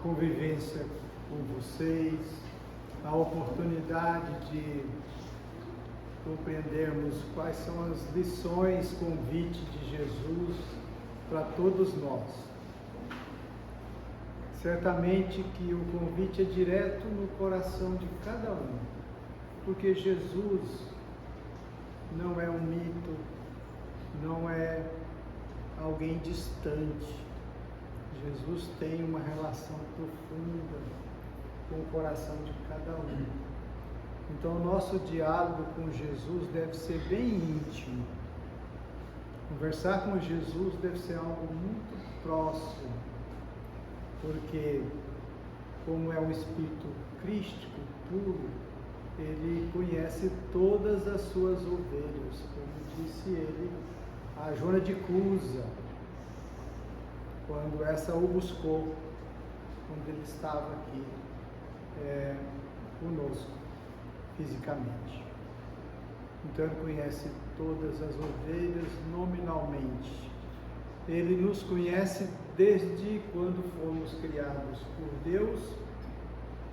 convivência com vocês, a oportunidade de compreendermos quais são as lições, convite de Jesus para todos nós. Certamente que o convite é direto no coração de cada um, porque Jesus não é um mito, não é alguém distante. Jesus tem uma relação profunda com o coração de cada um. Então, o nosso diálogo com Jesus deve ser bem íntimo. Conversar com Jesus deve ser algo muito próximo, porque, como é um espírito crístico puro, ele conhece todas as suas ovelhas, como disse ele a Joana de Cusa, quando essa o buscou, quando ele estava aqui conosco, fisicamente. Então ele conhece todas as ovelhas nominalmente. Ele nos conhece desde quando fomos criados por Deus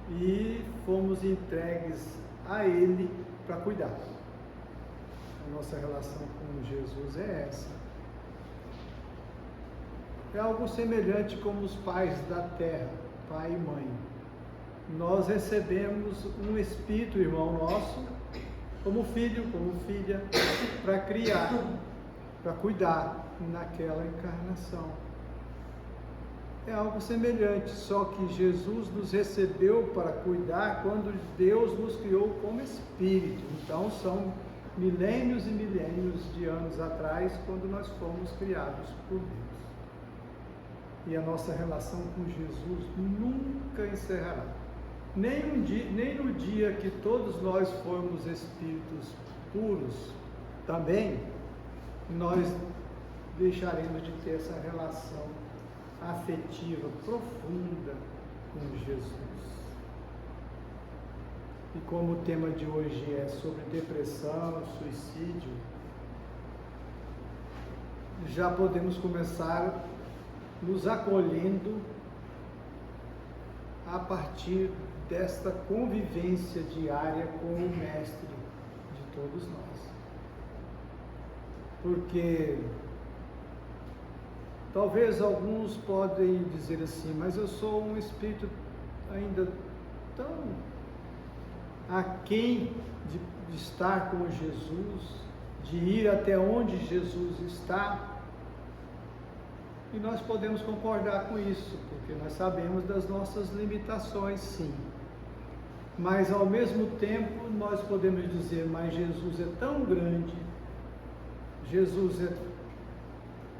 e fomos entregues a Ele para cuidar. A nossa relação com Jesus é essa. É algo semelhante como os pais da terra, pai e mãe. Nós recebemos um espírito, irmão nosso, como filho, como filha, para criar, para cuidar naquela encarnação. É algo semelhante, só que Jesus nos recebeu para cuidar quando Deus nos criou como espírito. Então são milênios e milênios de anos atrás, quando nós fomos criados por Deus. E a nossa relação com Jesus nunca encerrará. Nem no dia que todos nós formos espíritos puros, também nós deixaremos de ter essa relação afetiva profunda com Jesus. E como o tema de hoje é sobre depressão, suicídio, já podemos começar nos acolhendo a partir desta convivência diária com o Mestre de todos nós. Porque talvez alguns podem dizer assim, mas eu sou um espírito ainda tão aquém de estar com Jesus, de ir até onde Jesus está. E nós podemos concordar com isso, porque nós sabemos das nossas limitações, sim. Mas ao mesmo tempo nós podemos dizer, mas Jesus é tão grande, Jesus é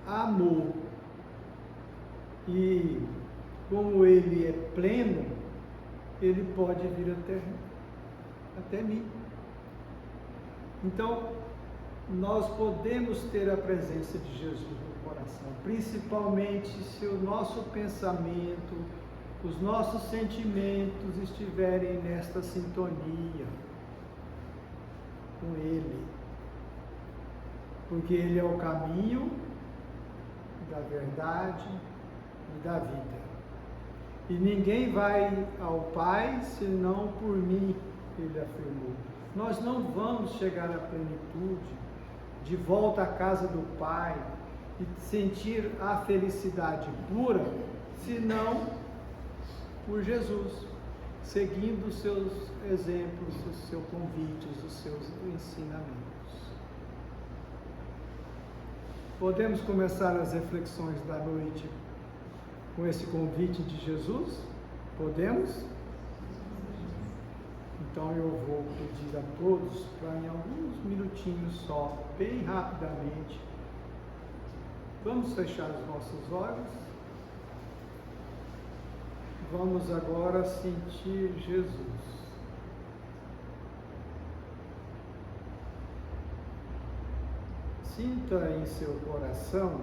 amor, e como Ele é pleno, Ele pode vir até mim. Então, nós podemos ter a presença de Jesus no coração, principalmente se o nosso pensamento, os nossos sentimentos estiverem nesta sintonia com Ele, porque Ele é o caminho da verdade e da vida. E ninguém vai ao Pai senão por mim, Ele afirmou. Nós não vamos chegar à plenitude, de volta à casa do Pai e sentir a felicidade pura, senão por Jesus, seguindo os seus exemplos, os seus convites, os seus ensinamentos. Podemos começar as reflexões da noite com esse convite de Jesus? Podemos? Então eu vou pedir a todos para em alguns minutinhos só, bem rapidamente, vamos fechar os nossos olhos. Vamos agora sentir Jesus. Sinta em seu coração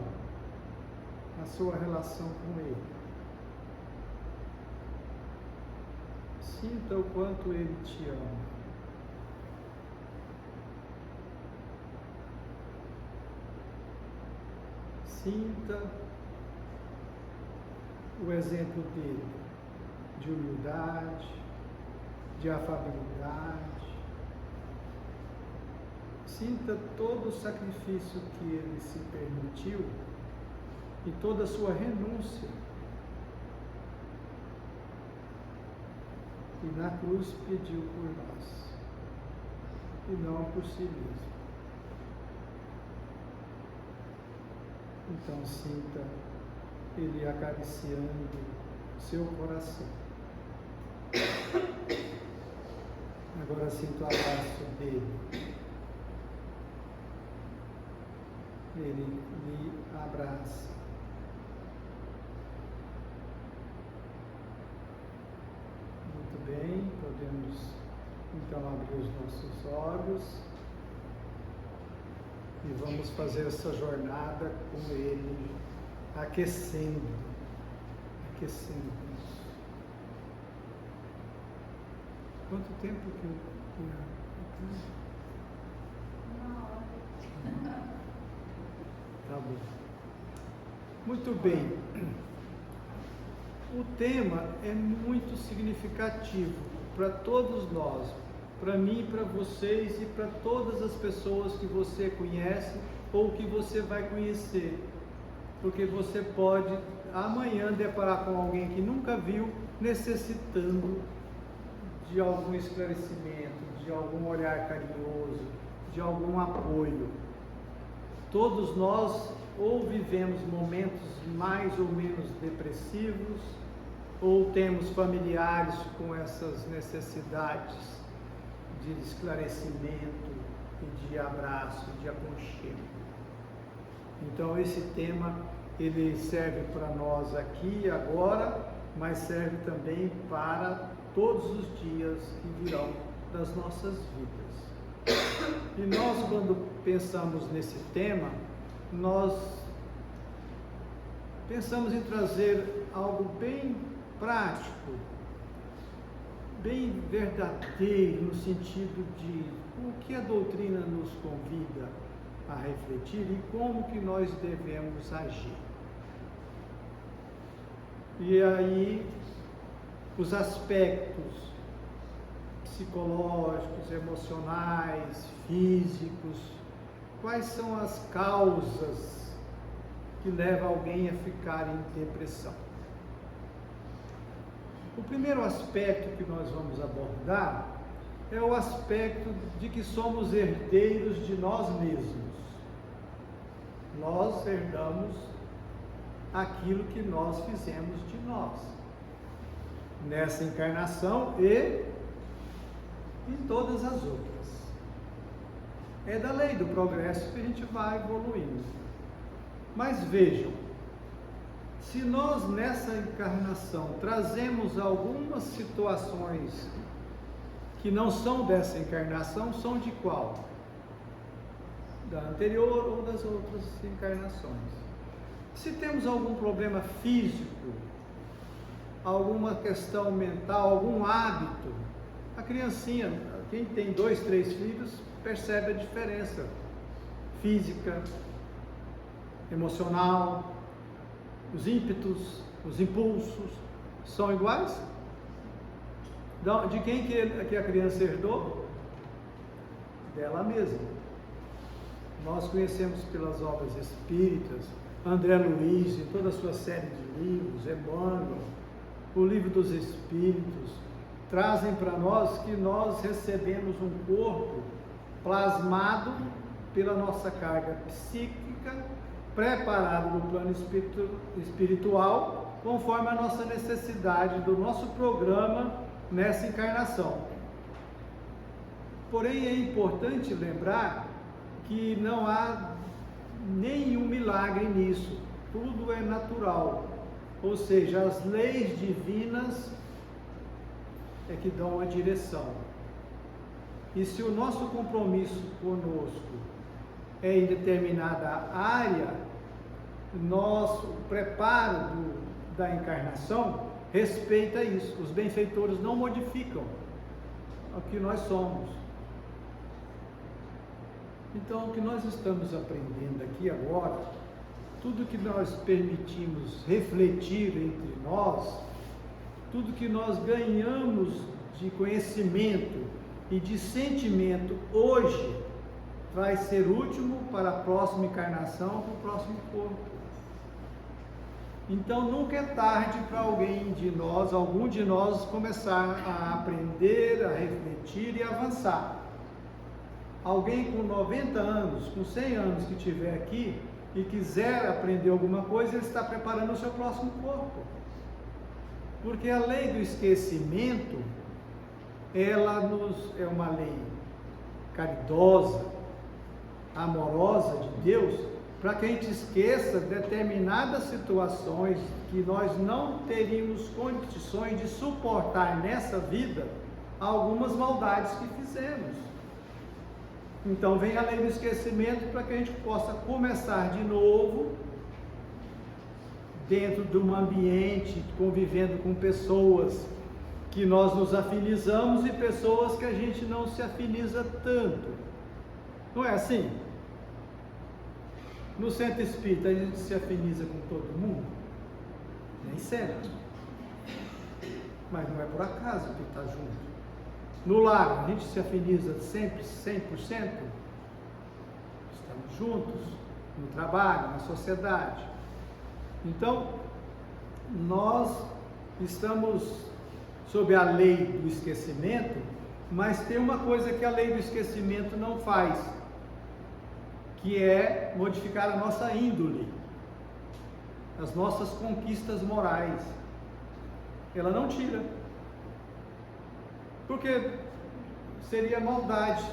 a sua relação com Ele. Sinta o quanto Ele te ama. Sinta o exemplo dele. de humildade, de afabilidade. Sinta todo o sacrifício que ele se permitiu e toda a sua renúncia. E na cruz pediu por nós, e não por si mesmo. Então sinta ele acariciando seu coração. Agora sinta o abraço dele. Ele lhe abraça. Muito bem, podemos então abrir os nossos olhos e vamos fazer essa jornada com ele, aquecendo. Quanto tempo que eu... Uma hora. Tá bom. Muito bem. O tema é muito significativo para todos nós, para mim, para vocês e para todas as pessoas que você conhece ou que você vai conhecer. Porque você pode amanhã deparar com alguém que nunca viu, necessitando de algum esclarecimento, de algum olhar carinhoso, de algum apoio. Todos nós ou vivemos momentos mais ou menos depressivos, ou temos familiares com essas necessidades de esclarecimento e de abraço, de aconchego. Então esse tema, ele serve para nós aqui e agora, mas serve também para todos os dias que virão das nossas vidas. E nós, quando pensamos nesse tema, nós pensamos em trazer algo bem prático, bem verdadeiro, no sentido de o que a doutrina nos convida a refletir e como que nós devemos agir. E aí, os aspectos psicológicos, emocionais, físicos, quais são as causas que levam alguém a ficar em depressão? O primeiro aspecto que nós vamos abordar é o aspecto de que somos herdeiros de nós mesmos. Nós herdamos aquilo que nós fizemos de nós, nessa encarnação e em todas as outras. É da lei do progresso que a gente vai evoluindo. Mas vejam, se nós nessa encarnação trazemos algumas situações que não são dessa encarnação, são de qual? Da anterior ou das outras encarnações. Se temos algum problema físico, alguma questão mental, algum hábito, a criancinha, quem tem 2, 3 filhos, percebe a diferença física, emocional, os ímpetos, os impulsos, são iguais? De quem que a criança herdou? Dela mesma. Nós conhecemos pelas obras espíritas, André Luiz, em toda a sua série de livros, Emmanuel, o Livro dos Espíritos, trazem para nós que nós recebemos um corpo plasmado pela nossa carga psíquica, preparado no plano espiritual, conforme a nossa necessidade do nosso programa nessa encarnação. Porém, é importante lembrar que não há nenhum milagre nisso, tudo é natural, ou seja, as leis divinas é que dão a direção. E se o nosso compromisso conosco é em determinada área, nosso preparo da encarnação respeita isso. Os benfeitores não modificam o que nós somos. Então, o que nós estamos aprendendo aqui agora, tudo que nós permitimos refletir entre nós, tudo que nós ganhamos de conhecimento e de sentimento hoje vai ser útil para a próxima encarnação, para o próximo corpo. Então nunca é tarde para algum de nós começar a aprender, a refletir e avançar. Alguém com 90 anos, com 100 anos que estiver aqui e quiser aprender alguma coisa, ele está preparando o seu próximo corpo. Porque a lei do esquecimento, ela é uma lei caridosa, amorosa de Deus, para que a gente esqueça determinadas situações que nós não teríamos condições de suportar nessa vida, algumas maldades que fizemos. Então vem a lei do esquecimento para que a gente possa começar de novo, dentro de um ambiente, convivendo com pessoas que nós nos afinizamos e pessoas que a gente não se afiniza tanto. Não é assim? No centro espírita a gente se afiniza com todo mundo? Nem sempre. Mas não é por acaso que está junto. No lar a gente se afiniza sempre 100%? Estamos juntos no trabalho, na sociedade. Então, nós estamos sob a lei do esquecimento, mas tem uma coisa que a lei do esquecimento não faz, que é modificar a nossa índole, as nossas conquistas morais. Ela não tira, porque seria maldade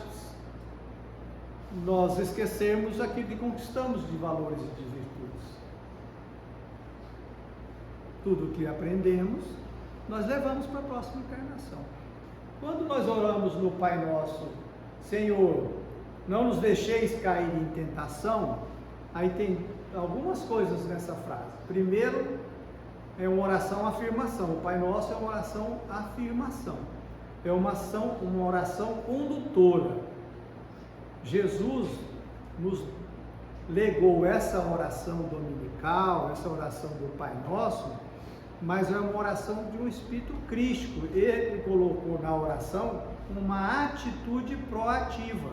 nós esquecermos aquilo que conquistamos de valores e de virtudes. Tudo que aprendemos, nós levamos para a próxima encarnação. Quando nós oramos no Pai Nosso, Senhor, não nos deixeis cair em tentação, aí tem algumas coisas nessa frase. Primeiro, é uma oração afirmação. O Pai Nosso é uma oração afirmação. É uma oração condutora. Jesus nos legou essa oração dominical, essa oração do Pai Nosso, mas é uma oração de um espírito crístico. Ele colocou na oração uma atitude proativa.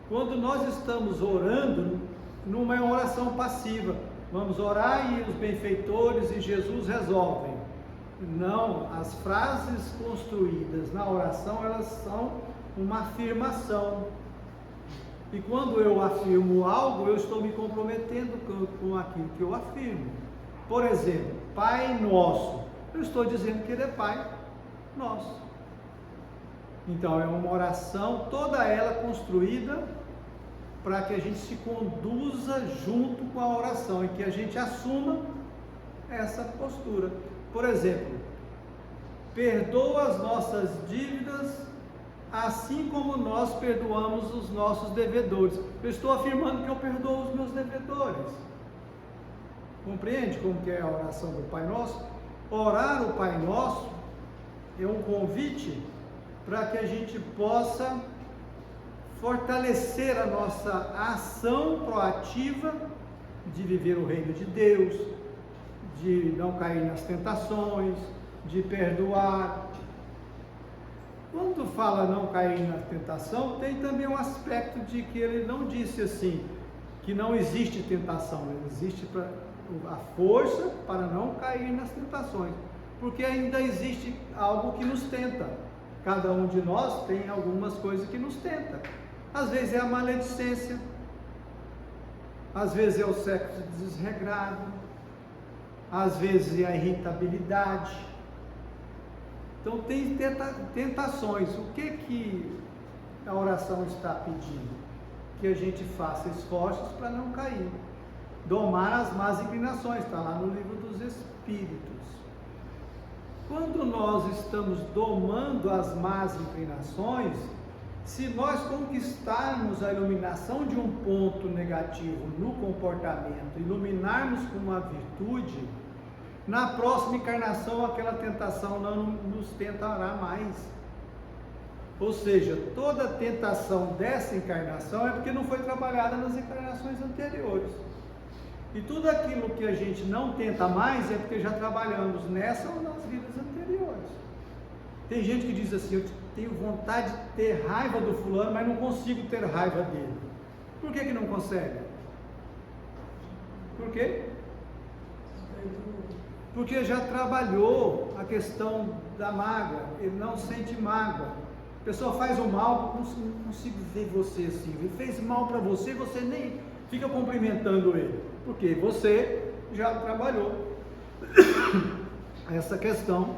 Quando nós estamos orando, não é uma oração passiva, vamos orar e os benfeitores e Jesus resolvem. Não, as frases construídas na oração, elas são uma afirmação. E quando eu afirmo algo, eu estou me comprometendo com aquilo que eu afirmo. Por exemplo, Pai Nosso, eu estou dizendo que Ele é Pai Nosso. Então é uma oração, toda ela construída para que a gente se conduza junto com a oração e que a gente assuma essa postura. Por exemplo, perdoa as nossas dívidas assim como nós perdoamos os nossos devedores. Eu estou afirmando que eu perdoo os meus devedores. Compreende como que é a oração do Pai Nosso? Orar o Pai Nosso é um convite para que a gente possa fortalecer a nossa ação proativa de viver o reino de Deus, de não cair nas tentações, de perdoar. Quando fala não cair na tentação, tem também um aspecto de que ele não disse assim, que não existe tentação, existe a força para não cair nas tentações, porque ainda existe algo que nos tenta. Cada um de nós tem algumas coisas que nos tenta. Às vezes é a maledicência, às vezes é o sexo desregrado, às vezes é a irritabilidade. Então tem tentações. O que a oração está pedindo? Que a gente faça esforços para não cair. Domar as más inclinações, está lá no Livro dos Espíritos. Quando nós estamos domando as más inclinações, se nós conquistarmos a iluminação de um ponto negativo no comportamento, iluminarmos com uma virtude, na próxima encarnação aquela tentação não nos tentará mais. Ou seja, toda tentação dessa encarnação é porque não foi trabalhada nas encarnações anteriores. E tudo aquilo que a gente não tenta mais é porque já trabalhamos nessa ou nas vidas anteriores. Tem gente que diz assim, eu tenho vontade de ter raiva do fulano, mas não consigo ter raiva dele. Por que não consegue? Por quê? Porque já trabalhou a questão da mágoa, ele não sente mágoa. A pessoa faz o mal, não consigo ver você assim, ele fez mal para você, você nem fica cumprimentando ele, porque você já trabalhou essa questão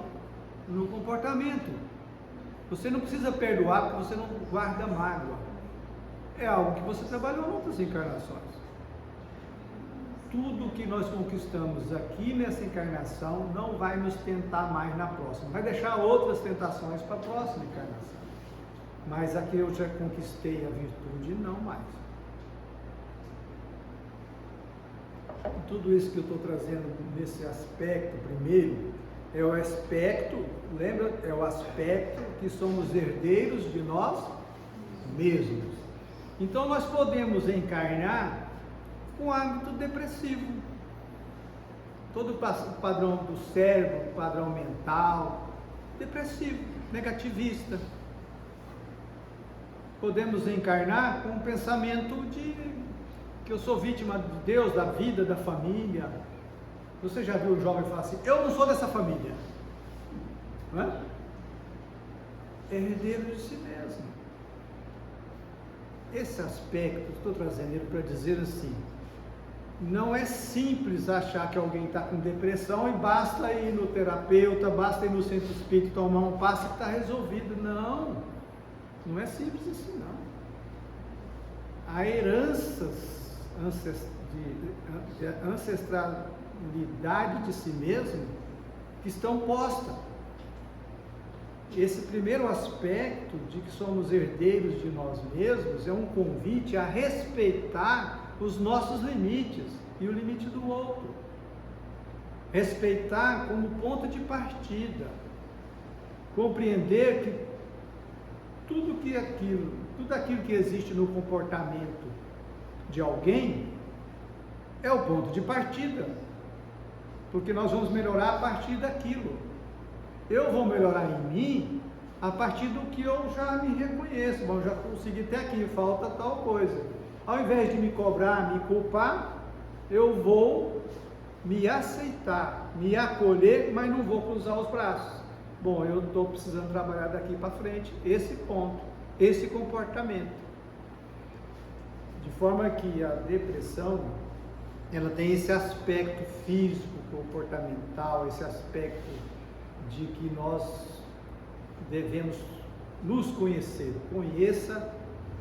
no comportamento. Você não precisa perdoar porque você não guarda mágoa, é algo que você trabalhou em outras encarnações. Tudo que nós conquistamos aqui nessa encarnação não vai nos tentar mais na próxima, vai deixar outras tentações para a próxima encarnação, mas aqui eu já conquistei a virtude, não mais. Tudo isso que eu estou trazendo nesse aspecto, primeiro, é o aspecto, lembra? É o aspecto que somos herdeiros de nós mesmos. Então nós podemos encarnar com hábito depressivo. Todo o padrão do cérebro, padrão mental, depressivo, negativista. Podemos encarnar com um pensamento de que eu sou vítima de Deus, da vida, da família. Você já viu o jovem falar assim, eu não sou dessa família? Não é? É herdeiro de si mesmo. Esse aspecto, estou trazendo ele para dizer assim, não é simples achar que alguém está com depressão e basta ir no terapeuta, basta ir no centro espírita tomar um passe que está resolvido. Não, não é simples assim não. Há heranças de ancestralidade de si mesmo que estão postas. Esse primeiro aspecto de que somos herdeiros de nós mesmos é um convite a respeitar os nossos limites e o limite do outro. Respeitar como ponto de partida. Compreender que tudo aquilo que existe no comportamento de alguém é o ponto de partida. Porque nós vamos melhorar a partir daquilo. Eu vou melhorar em mim a partir do que eu já me reconheço. Bom, já consegui até aqui, falta tal coisa. Ao invés de me cobrar, me culpar, eu vou me aceitar, me acolher, mas não vou cruzar os braços. Bom, eu estou precisando trabalhar daqui para frente esse ponto, esse comportamento. De forma que a depressão, ela tem esse aspecto físico, comportamental, esse aspecto de que nós devemos nos conhecer. Conheça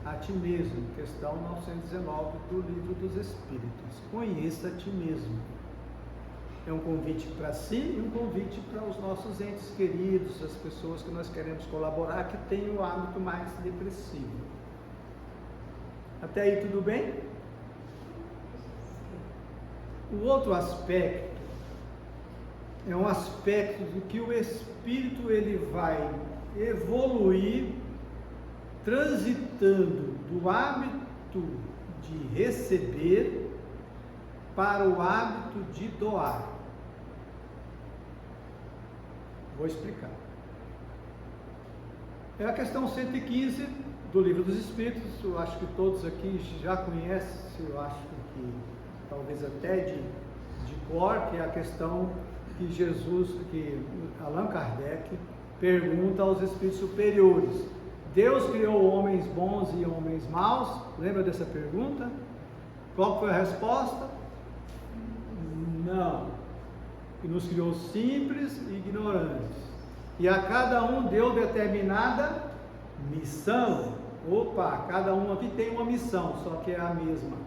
a ti mesmo, questão 919 do Livro dos Espíritos. Conheça a ti mesmo. É um convite para si e um convite para os nossos entes queridos, as pessoas que nós queremos colaborar, que têm o hábito mais depressivo. Até aí tudo bem? O outro aspecto é um aspecto do que o espírito ele vai evoluir transitando do hábito de receber para o hábito de doar. Vou explicar. É a questão 115 do Livro dos Espíritos. Eu acho que todos aqui já conhecem, eu acho que talvez até de cor, que é a questão que Allan Kardec pergunta aos espíritos superiores: Deus criou homens bons e homens maus? Lembra dessa pergunta? Qual foi a resposta? Não. E nos criou simples e ignorantes. E a cada um deu determinada missão. Opa, cada um aqui tem uma missão, só que é a mesma.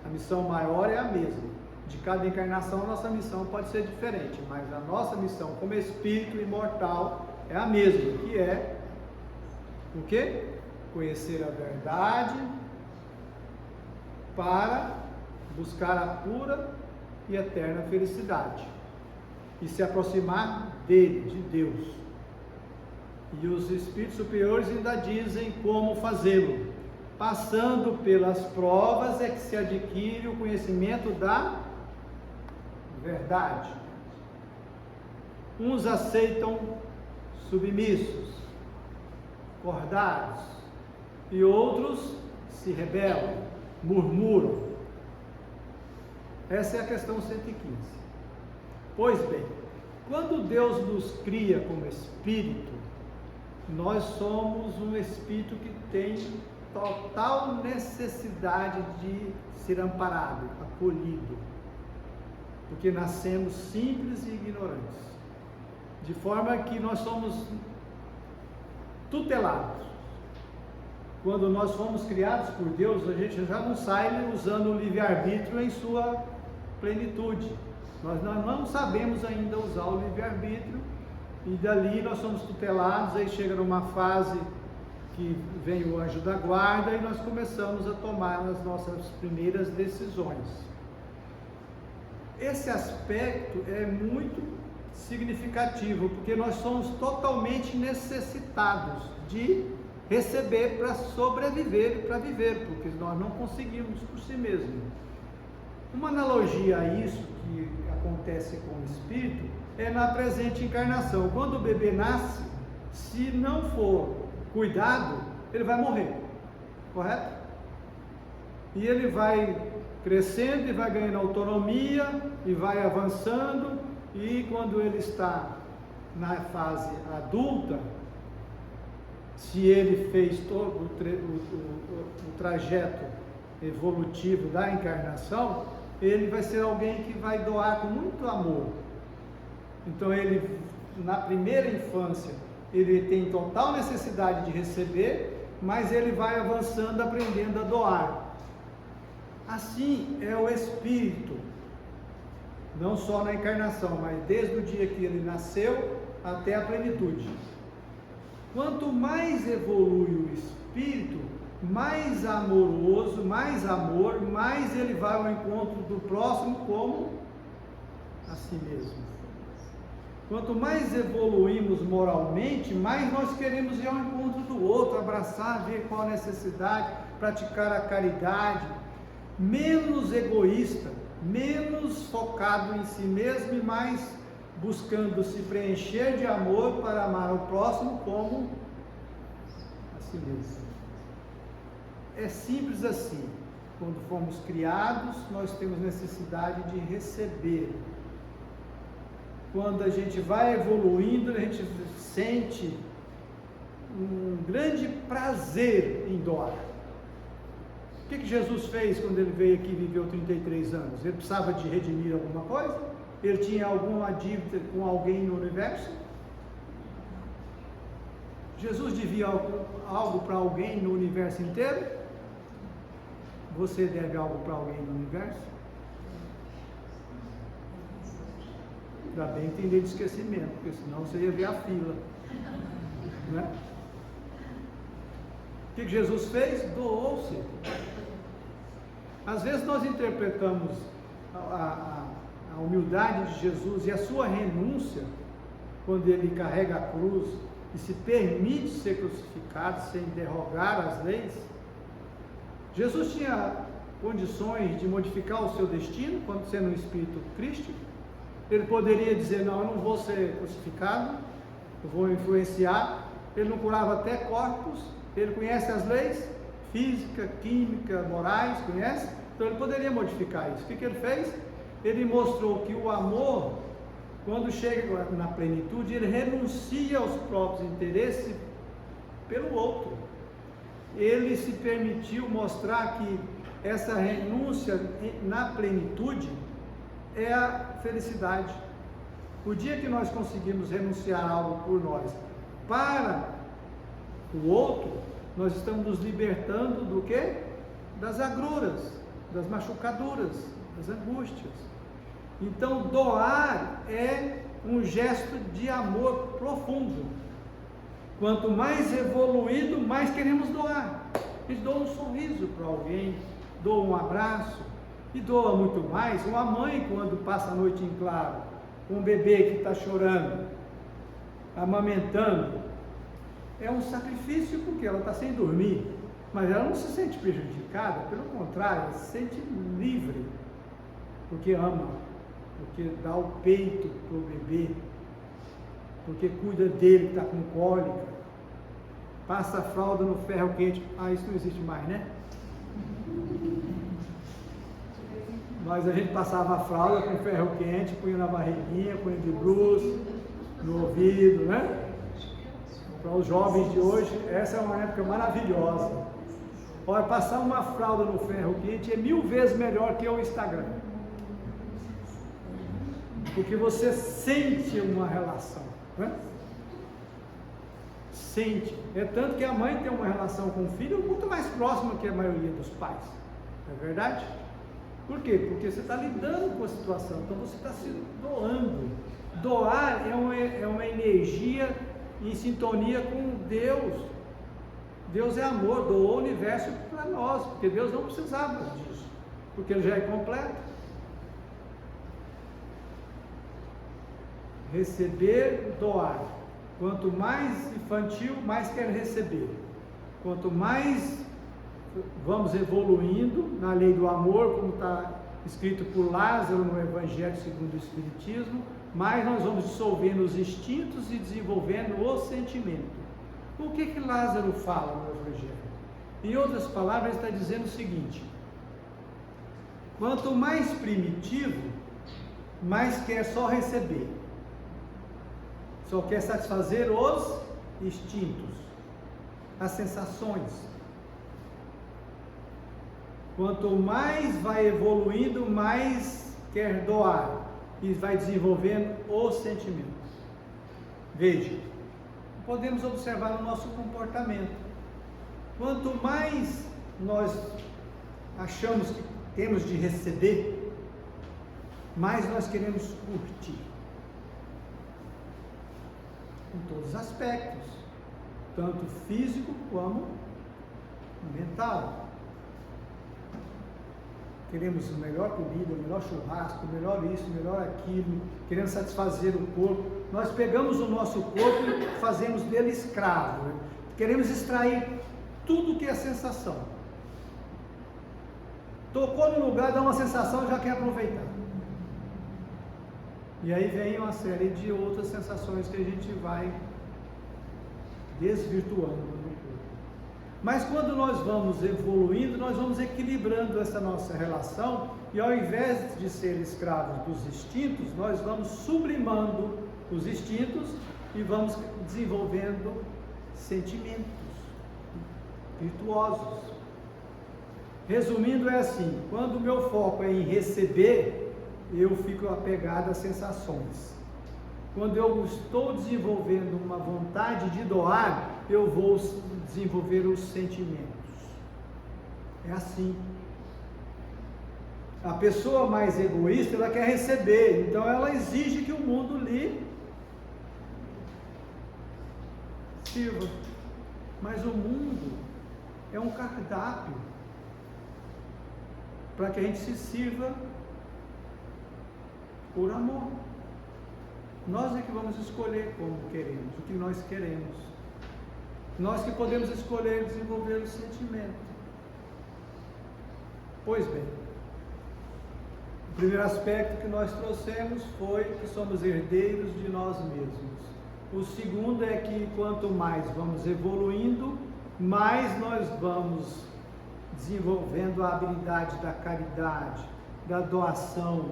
A missão maior é a mesma. De cada encarnação a nossa missão pode ser diferente, mas a nossa missão como espírito imortal é a mesma, que é o quê? Conhecer a verdade para buscar a pura e eterna felicidade e se aproximar dele, de Deus. E os espíritos superiores ainda dizem como fazê-lo: passando pelas provas é que se adquire o conhecimento da verdade. Uns aceitam submissos, cordados, e outros se rebelam, murmuram. Essa é a questão 115. Pois bem, quando Deus nos cria como espírito, nós somos um espírito que tem total necessidade de ser amparado, acolhido, porque nascemos simples e ignorantes, de forma que nós somos tutelados. Quando nós fomos criados por Deus, a gente já não sai usando o livre-arbítrio em sua plenitude. Nós não sabemos ainda usar o livre-arbítrio, e dali nós somos tutelados. Aí chega numa fase que vem o anjo da guarda e nós começamos a tomar as nossas primeiras decisões. Esse aspecto é muito significativo, porque nós somos totalmente necessitados de receber para sobreviver e para viver, porque nós não conseguimos por si mesmos. Uma analogia a isso que acontece com o espírito é na presente encarnação. Quando o bebê nasce, se não for cuidado, ele vai morrer, correto? E ele vai crescendo e vai ganhando autonomia e vai avançando, e quando ele está na fase adulta, se ele fez todo o trajeto evolutivo da encarnação, ele vai ser alguém que vai doar com muito amor. Então ele, na primeira infância, ele tem total necessidade de receber, mas ele vai avançando, aprendendo a doar. Assim é o espírito, não só na encarnação, mas desde o dia que ele nasceu até a plenitude. Quanto mais evolui o espírito, mais amoroso, mais amor, mais ele vai ao encontro do próximo como a si mesmo. Quanto mais evoluímos moralmente, mais nós queremos ir ao encontro do outro, abraçar, ver qual a necessidade, praticar a caridade, menos egoísta, menos focado em si mesmo e mais buscando se preencher de amor para amar o próximo como a si mesmo. É simples assim. Quando fomos criados, nós temos necessidade de receber. Quando a gente vai evoluindo, a gente sente um grande prazer em doar. O que Jesus fez quando ele veio aqui e viveu 33 anos? Ele precisava de redimir alguma coisa? Ele tinha alguma dívida com alguém no universo? Jesus devia algo para alguém no universo inteiro? Você deve algo para alguém no universo? Ainda bem que tem lei de esquecimento, porque senão você ia ver a fila, né? O que Jesus fez? Doou-se. Às vezes nós interpretamos a humildade de Jesus e a sua renúncia, quando ele carrega a cruz e se permite ser crucificado sem derrogar as leis. Jesus tinha condições de modificar o seu destino, quando sendo um espírito crístico. Ele poderia dizer: não, eu não vou ser crucificado, eu vou influenciar. Ele não curava até corpos, ele conhece as leis física, química, morais, conhece? Então ele poderia modificar isso. O que ele fez? Ele mostrou que o amor, quando chega na plenitude, ele renuncia aos próprios interesses pelo outro. Ele se permitiu mostrar que essa renúncia na plenitude é a felicidade. O dia que nós conseguimos renunciar a algo por nós para o outro, nós estamos nos libertando do quê? Das agruras, das machucaduras, das angústias. Então doar é um gesto de amor profundo. Quanto mais evoluído, mais queremos doar. A gente doa um sorriso para alguém, doa um abraço, e doa muito mais. Uma mãe, quando passa a noite em claro, com um bebê que está chorando, amamentando, é um sacrifício, porque ela está sem dormir. Mas ela não se sente prejudicada, pelo contrário, ela se sente livre, porque ama, porque dá o peito para o bebê, porque cuida dele que está com cólica, passa a fralda no ferro quente. Isso não existe mais, né? Mas a gente passava a fralda com ferro quente, punha na barriguinha, punha de bruços, no ouvido, né? Para os jovens de hoje, essa é uma época maravilhosa. Olha, passar uma fralda no ferro quente é 1000 vezes melhor que o Instagram. Porque você sente uma relação, né? Sente. É tanto que a mãe tem uma relação com o filho muito mais próxima que a maioria dos pais. Não é verdade? Por quê? Porque você está lidando com a situação, então você está se doando. Doar é uma energia em sintonia com Deus. Deus é amor, doou o universo para nós, porque Deus não precisava disso, porque Ele já é completo. Receber, doar. Quanto mais infantil, mais quer receber. Quanto mais vamos evoluindo na lei do amor, como está escrito por Lázaro no Evangelho segundo o Espiritismo, mais nós vamos dissolvendo os instintos e desenvolvendo o sentimento. O que Lázaro fala no Evangelho? Em outras palavras, ele está dizendo o seguinte: quanto mais primitivo, mais quer só receber, só quer satisfazer os instintos, as sensações. Quanto mais vai evoluindo, mais quer doar e vai desenvolvendo os sentimentos. Veja, podemos observar no nosso comportamento. Quanto mais nós achamos que temos de receber, mais nós queremos curtir. Em todos os aspectos, tanto físico como mental. Queremos a melhor comida, o melhor churrasco, o melhor isso, o melhor aquilo, queremos satisfazer o corpo. Nós pegamos o nosso corpo e fazemos dele escravo, né? Queremos extrair tudo que é sensação. Tocou no lugar, dá uma sensação, já quer aproveitar. E aí vem uma série de outras sensações que a gente vai desvirtuando no corpo. Mas quando nós vamos evoluindo, nós vamos equilibrando essa nossa relação, e ao invés de ser escravos dos instintos, nós vamos sublimando os instintos e vamos desenvolvendo sentimentos virtuosos. Resumindo, é assim: quando o meu foco é em receber, eu fico apegado às sensações. Quando eu estou desenvolvendo uma vontade de doar, eu vou desenvolver os sentimentos. É assim. A pessoa mais egoísta, ela quer receber, então ela exige que o mundo lhe sirva. Mas o mundo é um cardápio para que a gente se sirva por amor. Nós é que vamos escolher como queremos, o que nós queremos. Nós que podemos escolher desenvolver o sentimento. Pois bem, o primeiro aspecto que nós trouxemos foi que somos herdeiros de nós mesmos. O segundo é que quanto mais vamos evoluindo, mais nós vamos desenvolvendo a habilidade da caridade, da doação,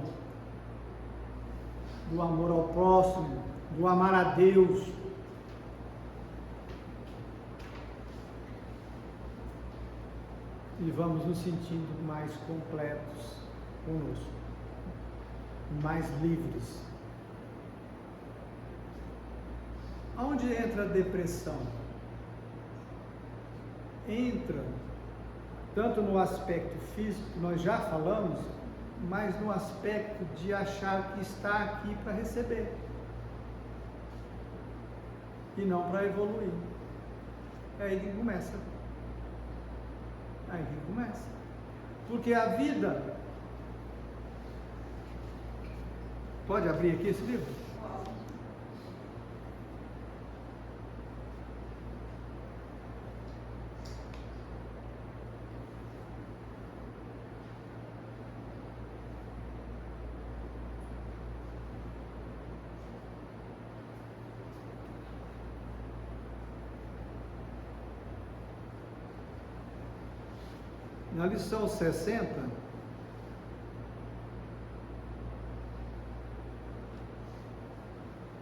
do amor ao próximo, do amar a Deus. E vamos nos sentindo mais completos conosco, mais livres. Aonde entra a depressão? Entra tanto no aspecto físico, que nós já falamos, mas no aspecto de achar que está aqui para receber e não para evoluir. É aí que começa. Aí que começa. Porque a vida... Pode abrir aqui esse livro? Na lição 60,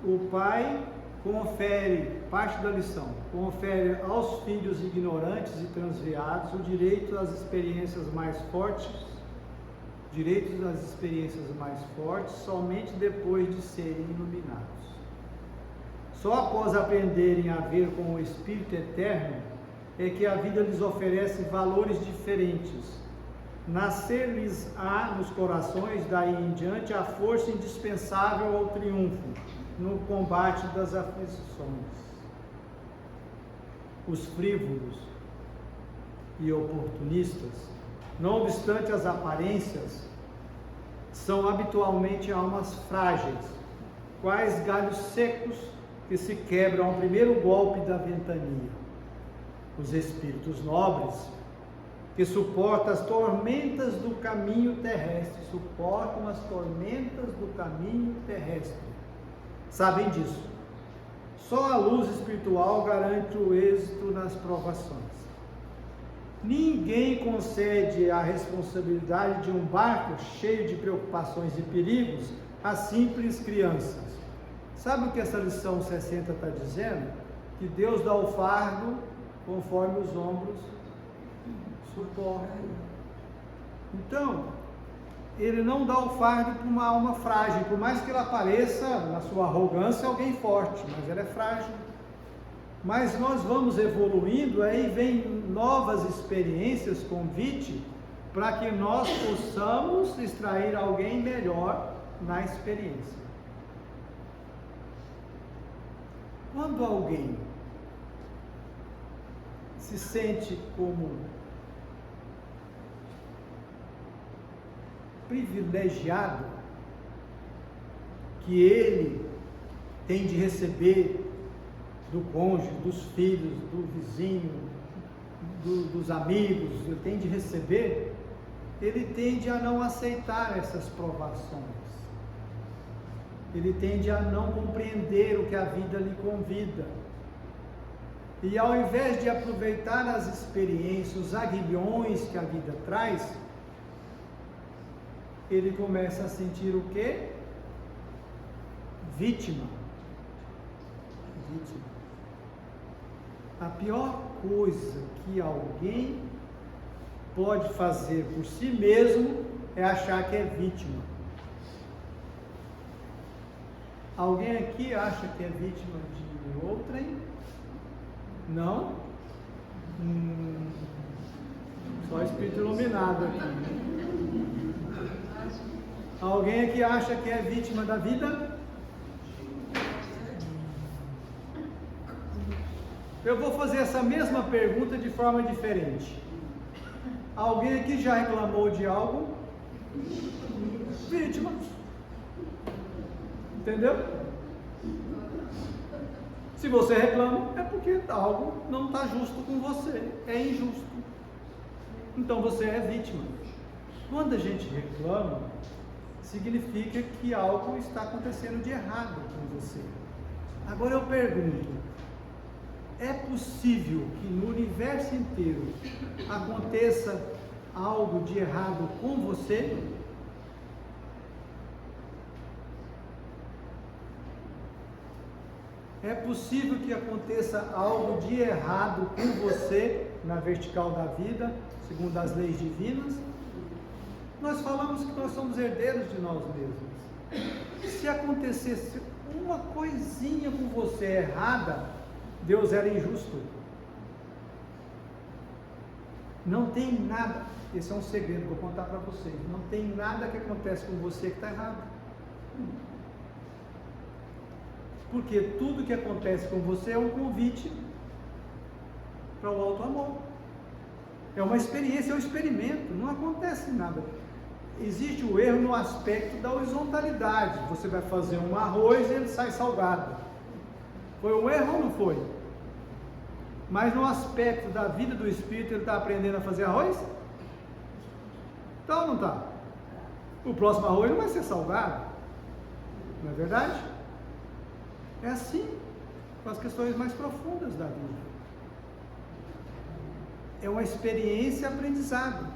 o pai confere, parte da lição, confere aos filhos ignorantes e transviados o direito às experiências mais fortes, somente depois de serem iluminados. Só após aprenderem a ver com o Espírito Eterno é que a vida lhes oferece valores diferentes. Nascer-lhes-á nos corações, daí em diante, a força indispensável ao triunfo no combate das aflições. Os frívolos e oportunistas, não obstante as aparências, são habitualmente almas frágeis, quais galhos secos que se quebram ao primeiro golpe da ventania. Os espíritos nobres, que suportam as tormentas do caminho terrestre, sabem disso. Só a luz espiritual garante o êxito nas provações. Ninguém concede a responsabilidade de um barco cheio de preocupações e perigos a simples crianças. Sabe o que essa lição 60 está dizendo? Que Deus dá o fardo conforme os ombros suportam. Então, Ele não dá o fardo para uma alma frágil, por mais que ela pareça, na sua arrogância, alguém forte, mas ela é frágil. Mas nós vamos evoluindo, aí vem novas experiências, convite, para que nós possamos extrair alguém melhor na experiência. Quando alguém se sente como privilegiado, que ele tem de receber do cônjuge, dos filhos, do vizinho, dos amigos, ele tem de receber, ele tende a não aceitar essas provações, ele tende a não compreender o que a vida lhe convida, e ao invés de aproveitar as experiências, os aguilhões que a vida traz, ele começa a sentir o quê? Vítima. A pior coisa que alguém pode fazer por si mesmo é achar que é vítima. Alguém aqui acha que é vítima de outrem? Não? Só espírito iluminado aqui. Alguém aqui acha que é vítima da vida? Eu vou fazer essa mesma pergunta de forma diferente. Alguém aqui já reclamou de algo? Vítima. Entendeu? Se você reclama, é porque algo não está justo com você, é injusto. Então você é vítima. Quando a gente reclama, significa que algo está acontecendo de errado com você. Agora eu pergunto, é possível que no universo inteiro aconteça algo de errado com você? É possível que aconteça algo de errado com você na vertical da vida, segundo as leis divinas? Nós falamos que nós somos herdeiros de nós mesmos. Se acontecesse uma coisinha com você errada, Deus era injusto. Não tem nada, esse é um segredo, vou contar para vocês. Não tem nada que acontece com você que está errado. Porque tudo que acontece com você é um convite para o alto amor. É uma experiência, é um experimento, não acontece nada. Existe o erro no aspecto da horizontalidade. Você vai fazer um arroz e ele sai salgado. Foi um erro ou não foi? Mas no aspecto da vida do espírito, ele está aprendendo a fazer arroz? Então não está. O próximo arroz não vai ser salgado. Não é verdade? É assim com as questões mais profundas da vida. é uma experiência aprendizado.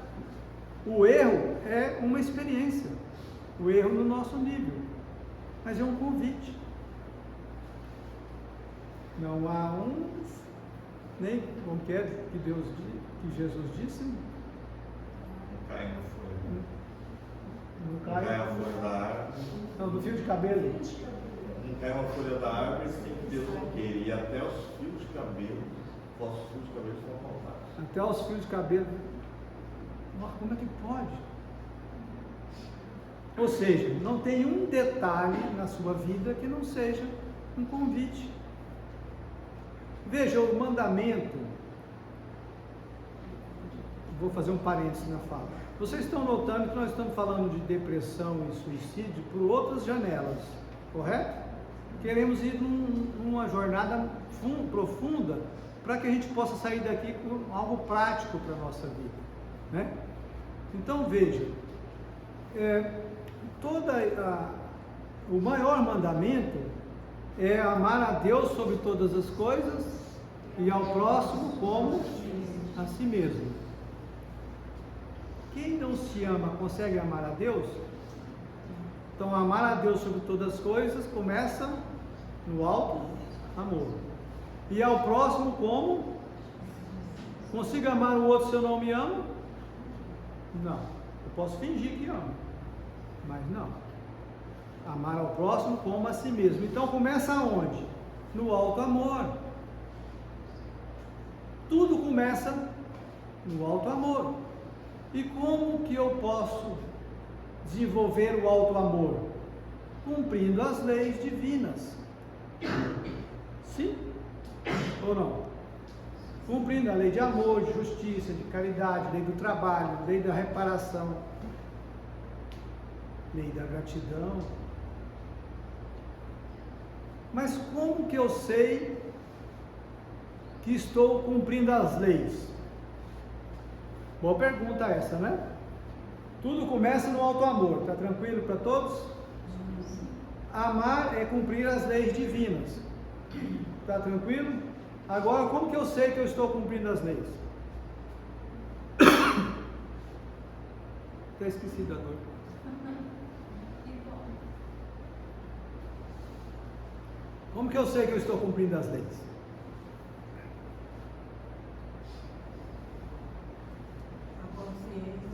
O erro é uma experiência, o erro no nosso nível, mas é um convite. Não há nem, como que é que Jesus disse? Não cai no fogo. Não Não cai cai a folha da árvore. Não, do fio de cabelo. Não cai uma folha da árvore sem que Deus não queira. E até os fios de cabelo, vossos fios de cabelo estão contados. Até os fios de cabelo. Como é que pode? Ou seja, não tem um detalhe na sua vida que não seja um convite. Veja, o mandamento, vou fazer um parênteses na fala. Vocês estão notando que nós estamos falando de depressão e suicídio por outras janelas, correto? Queremos ir numa jornada profunda para que a gente possa sair daqui com algo prático para a nossa vida, né? Então veja, o maior mandamento é amar a Deus sobre todas as coisas e ao próximo como a si mesmo. Quem não se ama consegue amar a Deus? Então, amar a Deus sobre todas as coisas começa no alto amor. E ao próximo como? Consigo amar o outro se eu não me amo? Não. Eu posso fingir que amo, mas não. Amar ao próximo como a si mesmo. Então começa aonde? No alto amor. Tudo começa no alto amor. E como que eu posso desenvolver o alto amor? Cumprindo as leis divinas. Sim ou não? Cumprindo a lei de amor, de justiça, de caridade, lei do trabalho, lei da reparação, lei da gratidão. Mas como que eu sei que estou cumprindo as leis? Boa pergunta essa, né? Tudo começa no alto amor, tá tranquilo para todos? Amar é cumprir as leis divinas, tá tranquilo? Agora, como que eu sei que eu estou cumprindo as leis? Até esqueci da dor. Como que eu sei que eu estou cumprindo as leis? A consciência.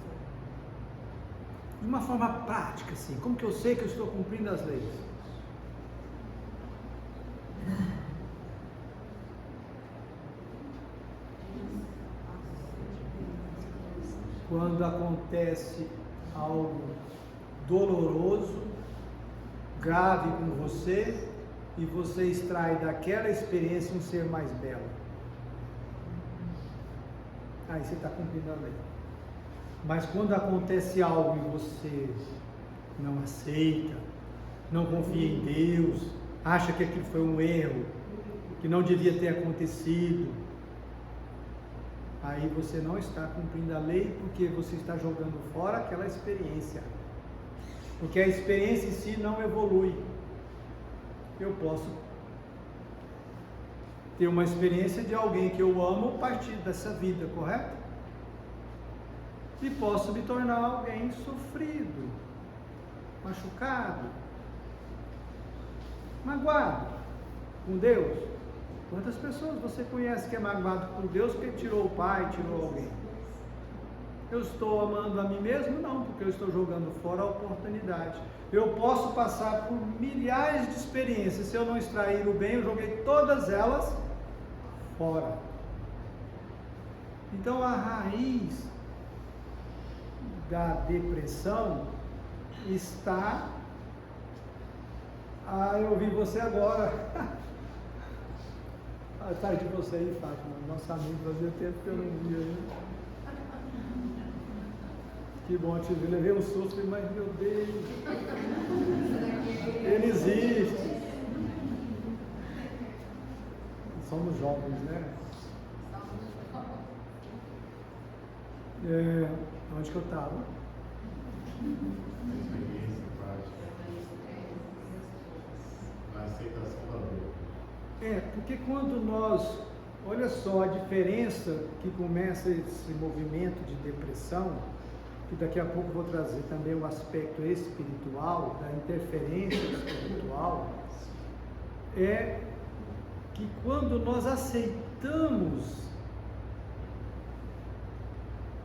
De uma forma prática, assim. Como que eu sei que eu estou cumprindo as leis? Quando acontece algo doloroso, grave com você, e você extrai daquela experiência um ser mais belo. Aí você está cumprindo a lei. Mas quando acontece algo e você não aceita, não confia em Deus, acha que aquilo foi um erro, que não devia ter acontecido, aí você não está cumprindo a lei, porque você está jogando fora aquela experiência. Porque a experiência em si não evolui. Eu posso ter uma experiência de alguém que eu amo a partir dessa vida, correto? E posso me tornar alguém sofrido, machucado, magoado com Deus. Quantas pessoas você conhece que é magoado por Deus porque tirou o pai, tirou alguém? Eu estou amando a mim mesmo? Não, porque eu estou jogando fora a oportunidade. Eu posso passar por milhares de experiências, se eu não extrair o bem, eu joguei todas elas fora. Então a raiz da depressão está... eu vi você agora. Atrás de você aí, Fátima, nosso amigo, fazia tempo que eu não via ele. Que bom te ver, levei um susto, mas meu Deus, ele existe. Somos jovens, né? Onde que eu estava? Na aceitação da dor. Porque quando nós Olha só a diferença que começa esse movimento de depressão, que daqui a pouco vou trazer também o aspecto espiritual, da interferência espiritual, é que quando nós aceitamos,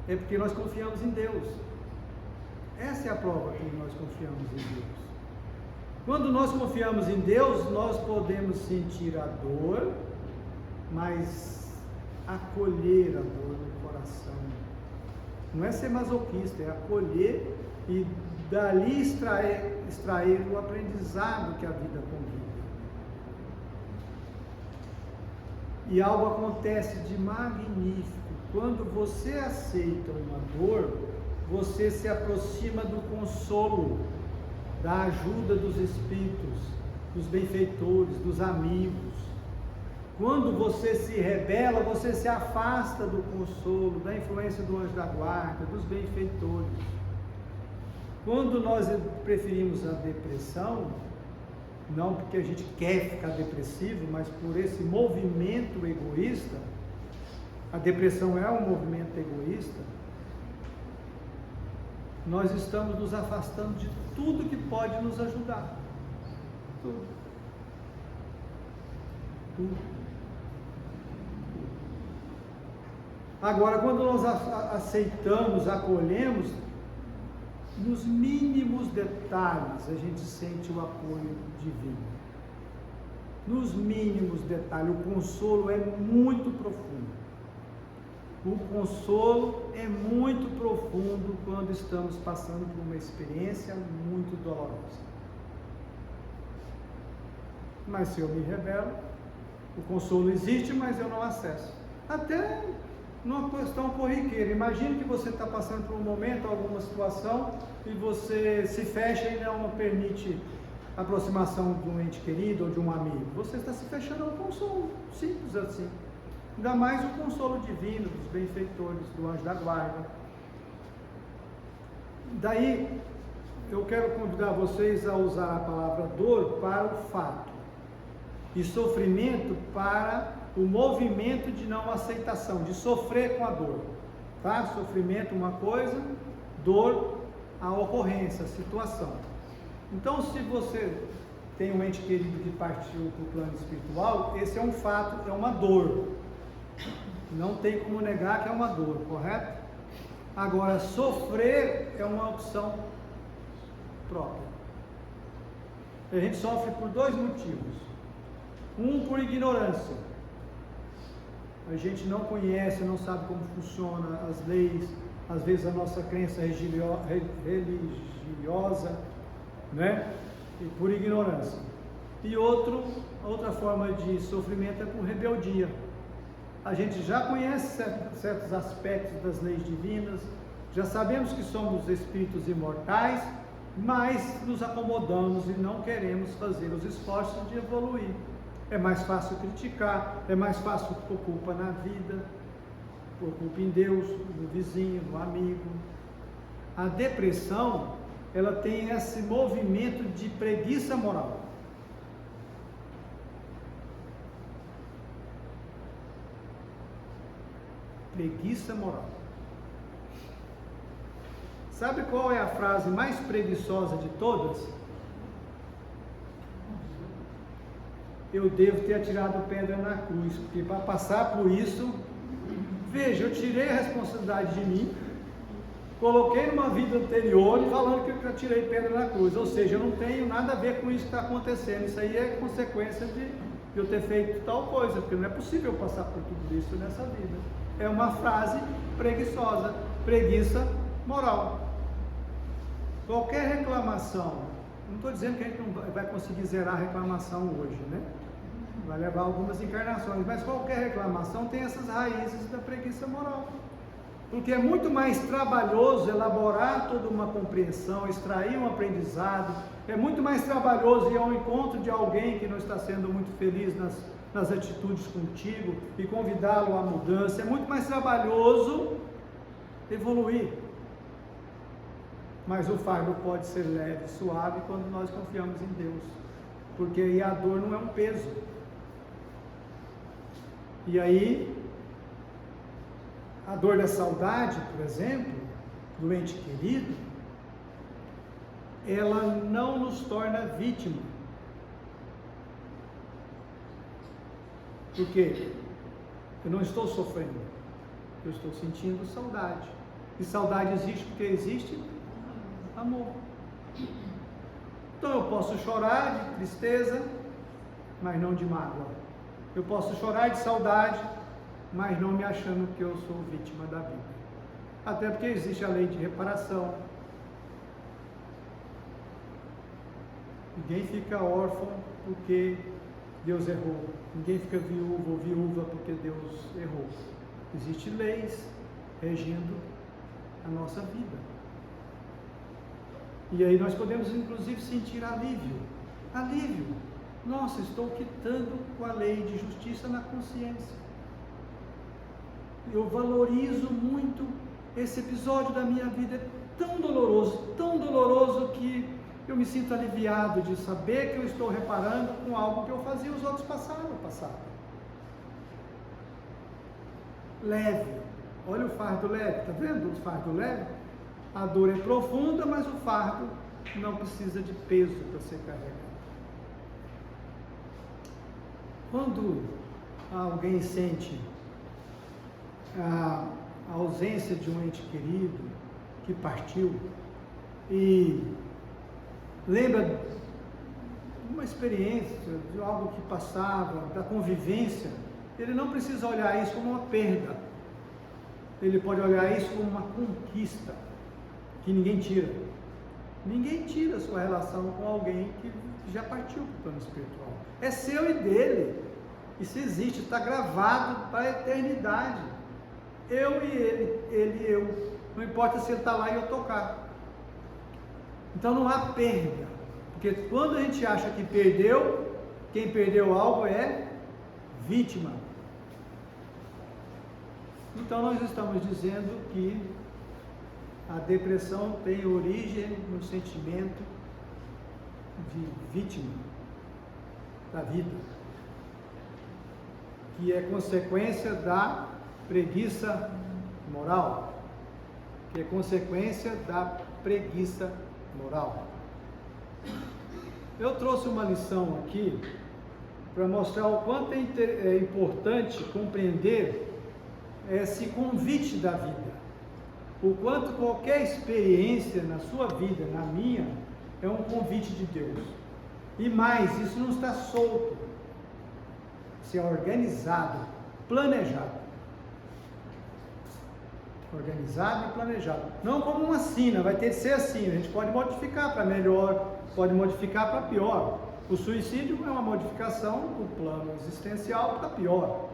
é porque nós confiamos em Deus. Essa é a prova que nós confiamos em Deus. Quando nós confiamos em Deus, nós podemos sentir a dor, mas acolher a dor no coração. Não é ser masoquista, é acolher e dali extrair o aprendizado que a vida convida. E algo acontece de magnífico. Quando você aceita uma dor, você se aproxima do consolo, da ajuda dos espíritos, dos benfeitores, dos amigos. Quando você se rebela, você se afasta do consolo, da influência do anjo da guarda, dos benfeitores. Quando nós preferimos a depressão, não porque a gente quer ficar depressivo, mas por esse movimento egoísta, a depressão é um movimento egoísta, nós estamos nos afastando de tudo que pode nos ajudar. Tudo. Tudo. Agora, quando nós aceitamos, acolhemos, nos mínimos detalhes a gente sente o apoio divino. Nos mínimos detalhes, o consolo é muito profundo. O consolo é muito profundo quando estamos passando por uma experiência muito dolorosa. Mas se eu me rebelo, o consolo existe, mas eu não acesso. Até numa questão corriqueira. Imagine que você está passando por um momento, alguma situação, e você se fecha e não permite a aproximação de um ente querido ou de um amigo. Você está se fechando ao consolo, simples assim. Ainda mais o consolo divino dos benfeitores, do anjo da guarda. Daí, eu quero convidar vocês a usar a palavra dor para o fato e sofrimento para o movimento de não aceitação, de sofrer com a dor, tá? Sofrimento uma coisa, dor a ocorrência, a situação. Então, se você tem um ente querido que partiu para o plano espiritual, esse é um fato, é uma dor. Não tem como negar que é uma dor, correto? Agora, sofrer é uma opção própria. A gente sofre por dois motivos. Um, por ignorância. A gente não conhece, não sabe como funciona as leis, às vezes a nossa crença religiosa, né? E por ignorância. E outra forma de sofrimento é por rebeldia. A gente já conhece certos aspectos das leis divinas, já sabemos que somos espíritos imortais, mas nos acomodamos e não queremos fazer os esforços de evoluir. É mais fácil criticar, é mais fácil pôr culpa na vida, pôr culpa em Deus, no vizinho, no amigo. A depressão, ela tem esse movimento de preguiça moral. Preguiça moral. Sabe qual é a frase mais preguiçosa de todas? Eu devo ter atirado pedra na cruz, porque para passar por isso, veja, eu tirei a responsabilidade de mim, coloquei numa vida anterior e falando que eu atirei pedra na cruz, ou seja, eu não tenho nada a ver com isso que está acontecendo, isso aí é consequência de eu ter feito tal coisa, porque não é possível eu passar por tudo isso nessa vida. É uma frase preguiçosa, preguiça moral. Qualquer reclamação, não estou dizendo que a gente não vai conseguir zerar a reclamação hoje, né? Vai levar algumas encarnações, mas qualquer reclamação tem essas raízes da preguiça moral. Porque é muito mais trabalhoso elaborar toda uma compreensão, extrair um aprendizado, é muito mais trabalhoso ir ao encontro de alguém que não está sendo muito feliz nas atitudes contigo e convidá-lo à mudança, é muito mais trabalhoso evoluir. Mas o fardo pode ser leve, suave quando nós confiamos em Deus, porque aí a dor não é um peso. E aí, a dor da saudade, por exemplo, do ente querido, ela não nos torna vítima. Por quê? Eu não estou sofrendo, eu estou sentindo saudade. E saudade existe porque existe amor. Então eu posso chorar de tristeza, mas não de mágoa. Eu posso chorar de saudade, mas não me achando que eu sou vítima da vida. Até porque existe a lei de reparação. Ninguém fica órfão porque Deus errou. Ninguém fica viúvo ou viúva porque Deus errou. Existem leis regindo a nossa vida. E aí nós podemos inclusive sentir alívio. Alívio. Nossa, estou quitando com a lei de justiça na consciência. Eu valorizo muito esse episódio da minha vida. É tão doloroso que eu me sinto aliviado de saber que eu estou reparando com algo que eu fazia e os outros passaram. Leve. Olha o fardo leve, está vendo o fardo leve? A dor é profunda, mas o fardo não precisa de peso para ser carregado. Quando alguém sente a ausência de um ente querido que partiu e lembra de uma experiência, de algo que passava, da convivência, ele não precisa olhar isso como uma perda. Ele pode olhar isso como uma conquista que ninguém tira. Ninguém tira a sua relação com alguém que já partiu para o plano espiritual. É seu e dele. Isso existe, está gravado para a eternidade. Eu e ele e eu. Não importa se ele está lá e eu tocar. Então não há perda. Porque quando a gente acha que perdeu, quem perdeu algo é vítima. Então nós estamos dizendo que a depressão tem origem no sentimento de vítima da vida, que é consequência da preguiça moral, que é consequência da preguiça moral. Eu trouxe uma lição aqui para mostrar o quanto é importante compreender esse convite da vida. O quanto qualquer experiência na sua vida, na minha, é um convite de Deus. E mais, isso não está solto. Isso é organizado, planejado. Organizado e planejado. Não como uma sina, vai ter que ser assim. A gente pode modificar para melhor, pode modificar para pior. O suicídio é uma modificação do plano existencial para pior.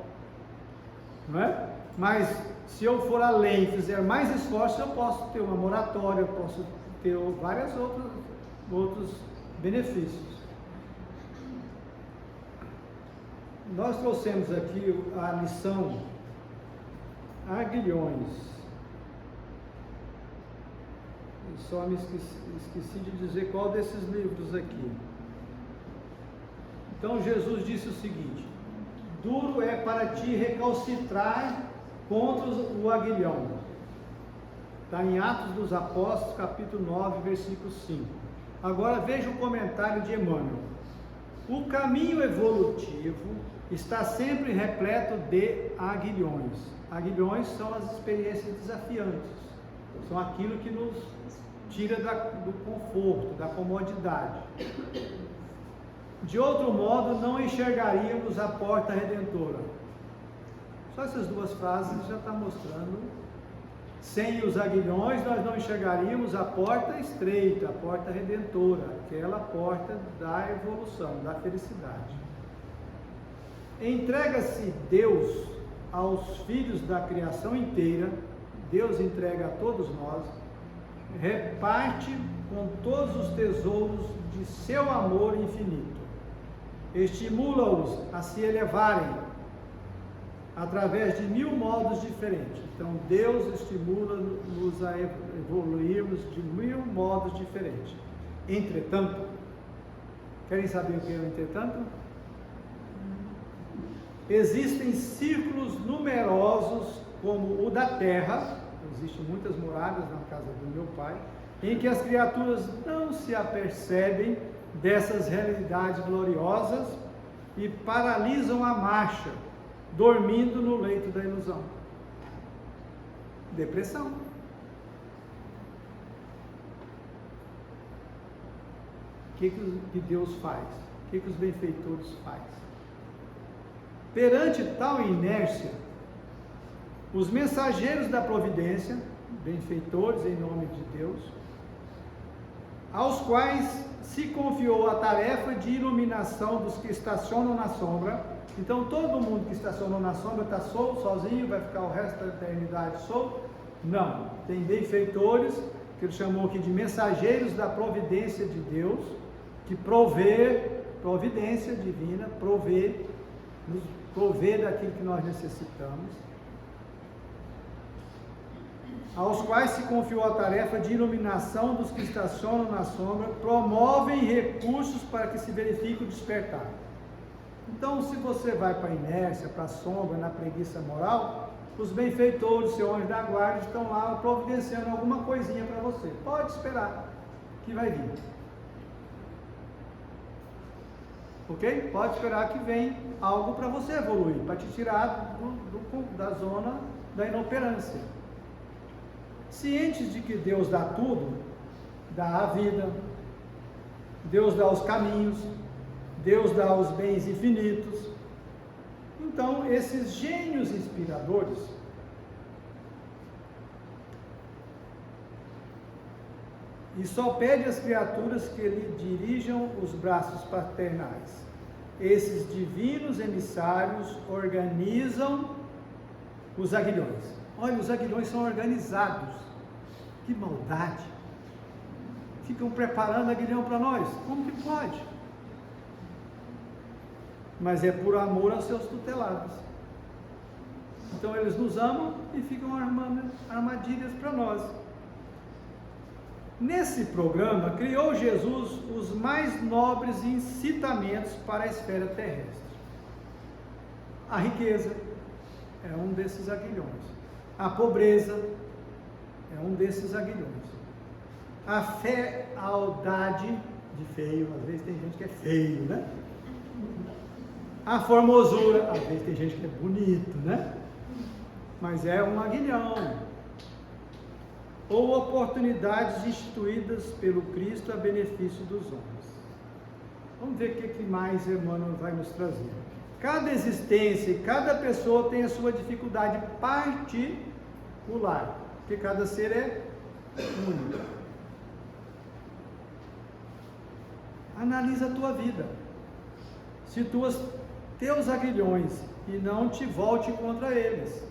Não é? Mas se eu for além e fizer mais esforço, eu posso ter uma moratória, eu posso ter vários outros benefícios. Nós trouxemos aqui a lição Aguilhões. Eu só me esqueci de dizer qual desses livros aqui. Então Jesus disse o seguinte: duro é para ti recalcitrar contra o aguilhão. Está em Atos dos Apóstolos, capítulo 9, versículo 5. Agora veja o comentário de Emmanuel. O caminho evolutivo está sempre repleto de aguilhões. Aguilhões são as experiências desafiantes. São aquilo que nos tira do conforto, da comodidade. De outro modo, não enxergaríamos a porta redentora. Só essas duas frases já estão mostrando. Sem os aguilhões, nós não enxergaríamos a porta estreita, a porta redentora, aquela porta da evolução, da felicidade. Entrega-se Deus aos filhos da criação inteira, Deus entrega a todos nós, reparte com todos os tesouros de seu amor infinito, estimula-os a se elevarem através de 1000 modos diferentes. Então Deus estimula-nos a evoluirmos de 1000 modos diferentes. Entretanto, querem saber o que é o entretanto? existem círculos numerosos como o da terra, existem muitas moradas na casa do meu pai, em que as criaturas não se apercebem dessas realidades gloriosas e paralisam a marcha, dormindo no leito da ilusão. Depressão. O que Deus faz? O que os benfeitores fazem? Perante tal inércia, os mensageiros da providência, benfeitores em nome de Deus, aos quais se confiou a tarefa de iluminação dos que estacionam na sombra. Então todo mundo que estacionou na sombra está solto, sozinho, vai ficar o resto da eternidade solto? Não, tem benfeitores, que ele chamou aqui de mensageiros da providência de Deus, que provê, providência divina, nos provê daquilo que nós necessitamos, aos quais se confiou a tarefa de iluminação dos que estacionam na sombra, promovem recursos para que se verifique o despertar. Então, se você vai para a inércia, para a sombra, na preguiça moral, os benfeitores, seu anjo da guarda, estão lá providenciando alguma coisinha para você. Pode esperar, que vai vir. Ok? Pode esperar que vem algo para você evoluir, para te tirar da zona da inoperância. Cientes de que Deus dá tudo, dá a vida, Deus dá os caminhos, Deus dá os bens infinitos. Então, esses gênios inspiradores e só pede às criaturas que lhe dirijam os braços paternais. Esses divinos emissários organizam os aguilhões. Olha, os aguilhões são organizados. Que maldade! Ficam preparando aguilhão para nós. Como que pode? Mas é por amor aos seus tutelados. Então eles nos amam e ficam armando armadilhas para nós. Nesse programa, criou Jesus os mais nobres incitamentos para a esfera terrestre. A riqueza é um desses aguilhões. A pobreza é um desses aguilhões. A fealdade, de feio, às vezes tem gente que é feio, né? A formosura, às vezes tem gente que é bonito, né? Mas é um aguilhão. Ou oportunidades instituídas pelo Cristo a benefício dos homens. Vamos ver o que mais Emmanuel vai nos trazer. Cada existência e cada pessoa tem a sua dificuldade particular, porque cada ser é único. Analisa a tua vida. Situa teus aguilhões e não te volte contra eles.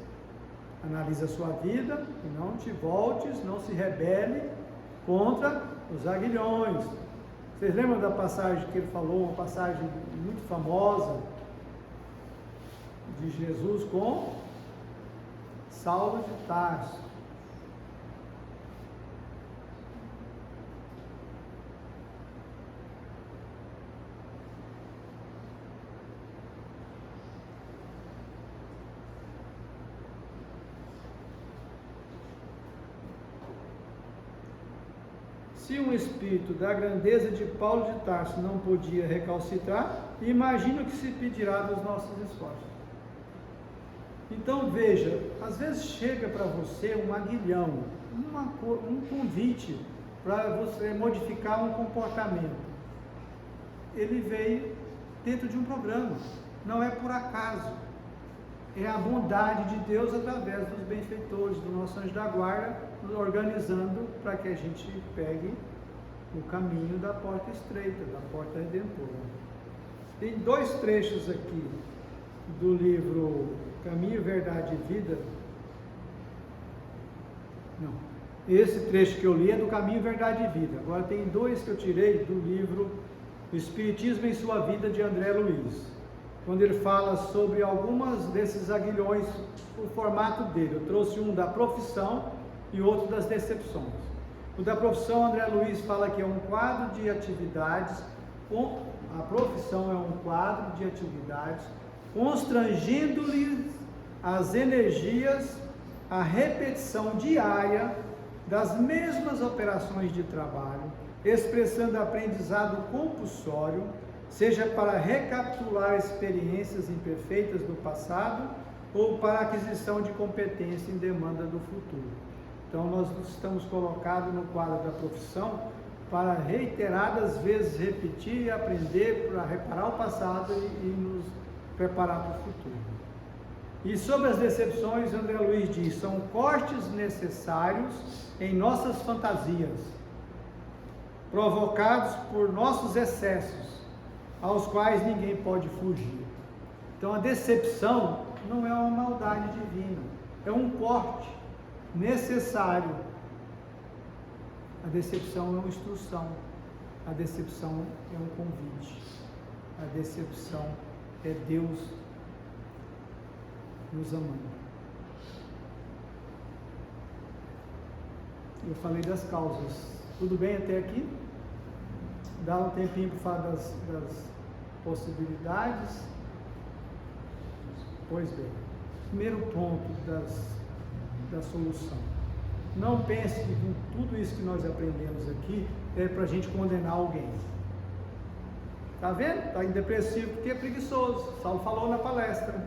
Analisa a sua vida e não te voltes, não se rebele contra os aguilhões. Vocês lembram da passagem que ele falou, uma passagem muito famosa de Jesus com Saulo de Tarso? Se um espírito da grandeza de Paulo de Tarso não podia recalcitrar, imagina o que se pedirá dos nossos esforços. Então veja, às vezes chega para você um aguilhão, um convite para você modificar um comportamento. Ele veio dentro de um programa, não é por acaso. É a bondade de Deus através dos benfeitores, do nosso anjo da guarda, nos organizando para que a gente pegue o caminho da porta estreita, da porta redentora. Tem dois trechos aqui do livro Caminho, Verdade e Vida. Não, esse trecho que eu li é do Caminho, Verdade e Vida. Agora tem dois que eu tirei do livro O Espiritismo em Sua Vida, de André Luiz, quando ele fala sobre algumas desses aguilhões, o formato dele. Eu trouxe um da profissão e outro das decepções. O da profissão, André Luiz fala que é um quadro de atividades, a profissão é um quadro de atividades constrangendo-lhes as energias à repetição diária das mesmas operações de trabalho, expressando aprendizado compulsório, seja para recapitular experiências imperfeitas do passado ou para aquisição de competência em demanda do futuro. Então, nós estamos colocados no quadro da profissão para reiteradas vezes repetir e aprender para reparar o passado e nos preparar para o futuro. E sobre as decepções, André Luiz diz, são cortes necessários em nossas fantasias, provocados por nossos excessos, aos quais ninguém pode fugir. Então, a decepção não é uma maldade divina, é um corte necessário. A decepção é uma instrução, a decepção é um convite, a decepção é Deus nos amando. Eu falei das causas. Tudo bem até aqui? Dá um tempinho para falar das possibilidades? Pois bem, primeiro ponto da solução. Não pense que com tudo isso que nós aprendemos aqui é para a gente condenar alguém. Está vendo? Está depressivo porque é preguiçoso. Saulo falou na palestra.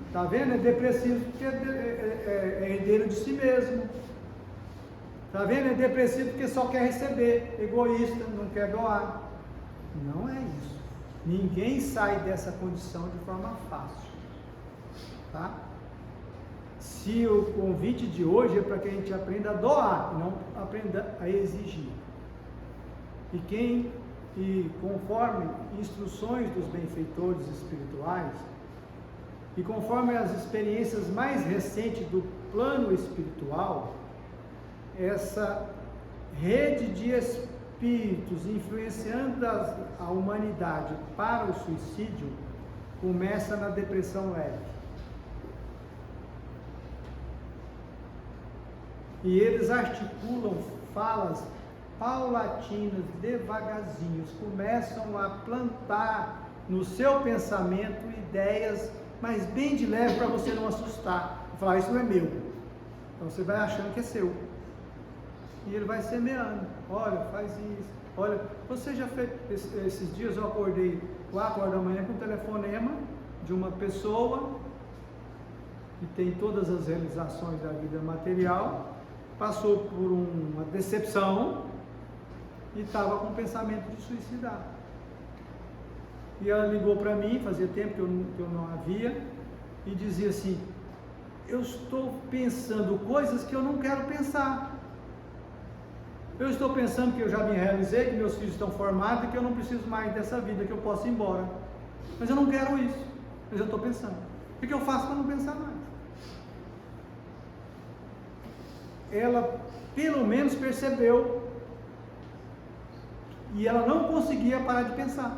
Está vendo? É depressivo porque é herdeiro de si mesmo. Está vendo? É depressivo porque só quer receber, egoísta, não quer doar. Não é isso. Ninguém sai dessa condição de forma fácil. Tá? Se o convite de hoje é para que a gente aprenda a doar, não aprenda a exigir. E conforme instruções dos benfeitores espirituais, e conforme as experiências mais recentes do plano espiritual, essa rede de espíritos influenciando a humanidade para o suicídio começa na depressão leve. E eles articulam falas paulatinas, devagarzinhos, começam a plantar no seu pensamento ideias, mas bem de leve para você não assustar. Falar, isso não é meu. Então você vai achando que é seu. E ele vai semeando. Olha, faz isso. Olha, você já fez. Esses dias eu acordei 4 horas da manhã com um telefonema de uma pessoa que tem todas as realizações da vida material, passou por uma decepção e estava com o pensamento de suicidar. E ela ligou para mim, fazia tempo que eu não a via, e dizia assim, eu estou pensando coisas que eu não quero pensar. Eu estou pensando que eu já me realizei, que meus filhos estão formados e que eu não preciso mais dessa vida, que eu posso ir embora. Mas eu não quero isso, mas eu estou pensando. O que eu faço para não pensar mais? Ela pelo menos percebeu e ela não conseguia parar de pensar.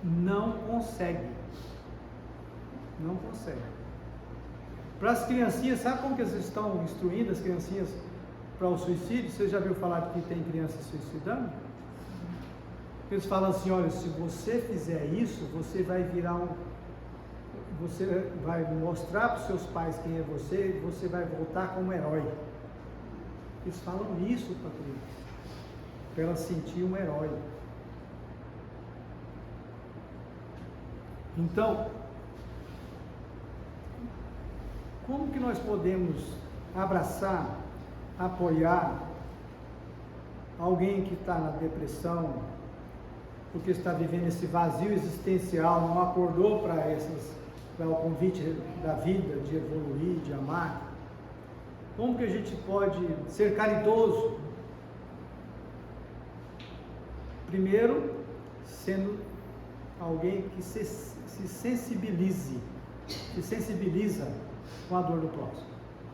Não consegue. Não consegue. Para as criancinhas, sabe como que eles estão instruindo as criancinhas para o suicídio? Você já viu falar que tem crianças suicidando? Eles falam assim, olha, se você fizer isso, você vai virar você vai mostrar para os seus pais quem é você, e você vai voltar como herói. Eles falam isso para a criança, para ela sentir um herói. Então, como que nós podemos abraçar, apoiar alguém que está na depressão, porque está vivendo esse vazio existencial, não acordou para o convite da vida, de evoluir, de amar? Como que a gente pode ser caridoso? Primeiro, sendo alguém que se sensibiliza com a dor do próximo.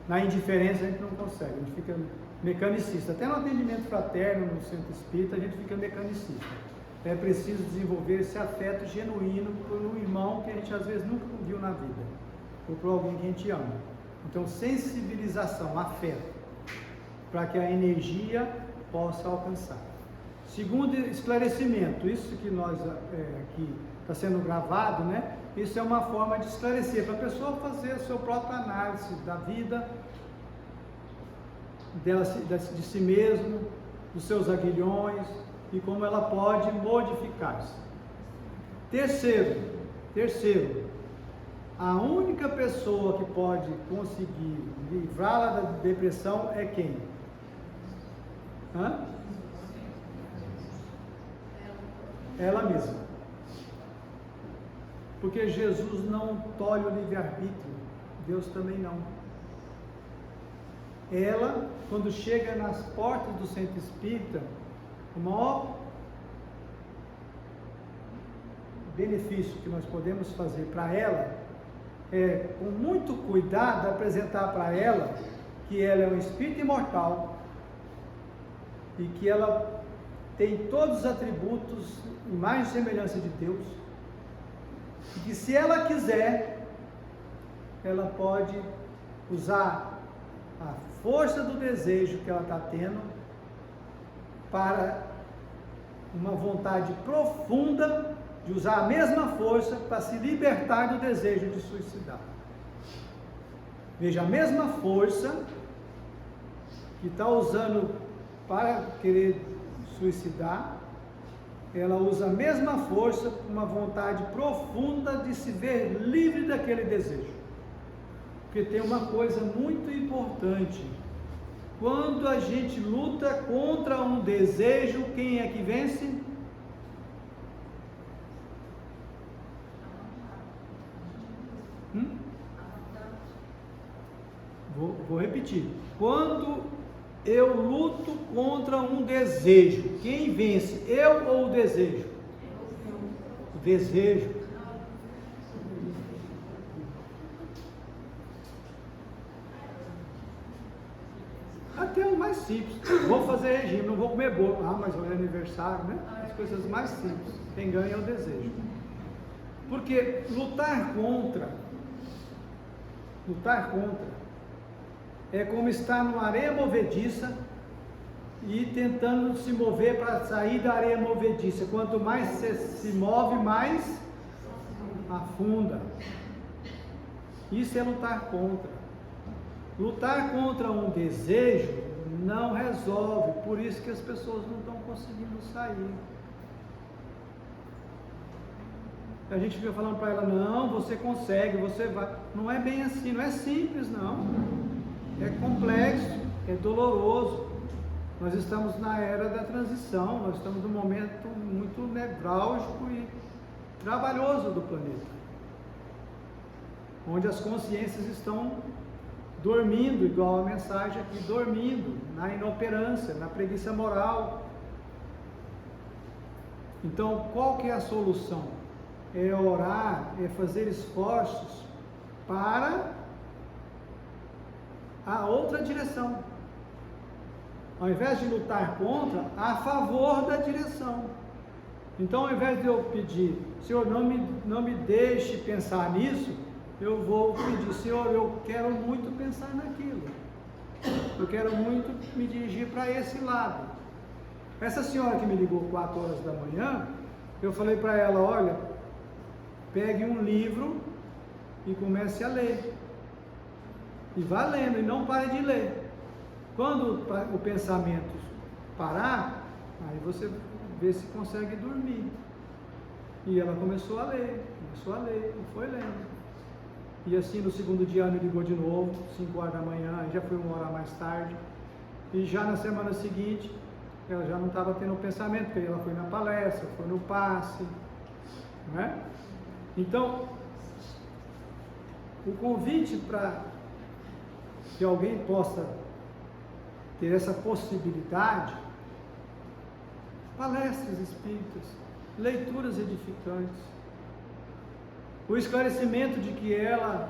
Na indiferença a gente não consegue, a gente fica mecanicista. Até no atendimento fraterno, no centro espírita, a gente fica mecanicista. É preciso desenvolver esse afeto genuíno por um irmão que a gente às vezes nunca viu na vida, ou por alguém que a gente ama. Então, sensibilização, afeto, para que a energia possa alcançar. Segundo esclarecimento, isso que nós aqui está sendo gravado, né? Isso é uma forma de esclarecer, para a pessoa fazer a sua própria análise da vida, dela, de si mesmo, dos seus aguilhões e como ela pode modificar-se. Terceiro, a única pessoa que pode conseguir livrá-la da depressão é quem? Ela mesma. Porque Jesus não tolhe o livre-arbítrio, Deus também não. Ela, quando chega nas portas do centro espírita, o maior benefício que nós podemos fazer para ela é, com muito cuidado, apresentar para ela que ela é um espírito imortal e que ela tem todos os atributos, imagem e semelhança de Deus, e que se ela quiser, ela pode usar a força do desejo que ela está tendo para uma vontade profunda de usar a mesma força para se libertar do desejo de suicidar. Veja, a mesma força que está usando para querer suicidar, ela usa a mesma força com uma vontade profunda de se ver livre daquele desejo. Porque tem uma coisa muito importante: quando a gente luta contra um desejo, quem é que vence? Vou repetir. Quando eu luto contra um desejo, quem vence? Eu ou o desejo? O desejo. Até o mais simples. Vou fazer regime, não vou comer bolo. Ah, mas é aniversário, né? As coisas mais simples. Quem ganha é o desejo. Porque lutar contra é como estar numa areia movediça e tentando se mover para sair da areia movediça. Quanto mais você se move, mais afunda. Isso é lutar contra. Lutar contra um desejo não resolve, por isso que as pessoas não estão conseguindo sair. A gente fica falando para ela, não, você consegue, você vai. Não é bem assim, não é simples, não. É complexo, é doloroso. Nós estamos na era da transição, nós estamos num momento muito nevrálgico e trabalhoso do planeta, onde as consciências estão dormindo, igual a mensagem aqui, dormindo, na inoperância, na preguiça moral. Então, qual que é a solução? É orar, é fazer esforços para a outra direção. Ao invés de lutar contra, a favor da direção. Então, ao invés de eu pedir, Senhor, não me deixe pensar nisso, eu vou pedir, Senhor, eu quero muito pensar naquilo. Eu quero muito me dirigir para esse lado. Essa senhora que me ligou 4 horas da manhã, eu falei para ela, olha, pegue um livro e comece a ler. E vá lendo, e não pare de ler. Quando o pensamento parar, aí você vê se consegue dormir. E ela começou a ler, e foi lendo. E assim, no segundo dia ela me ligou de novo, 5 horas da manhã, aí já foi 1 hora mais tarde. E já na semana seguinte, ela já não estava tendo pensamento, porque ela foi na palestra, foi no passe, né? Então, o convite para que alguém possa ter essa possibilidade, palestras espíritas, leituras edificantes, o esclarecimento de que ela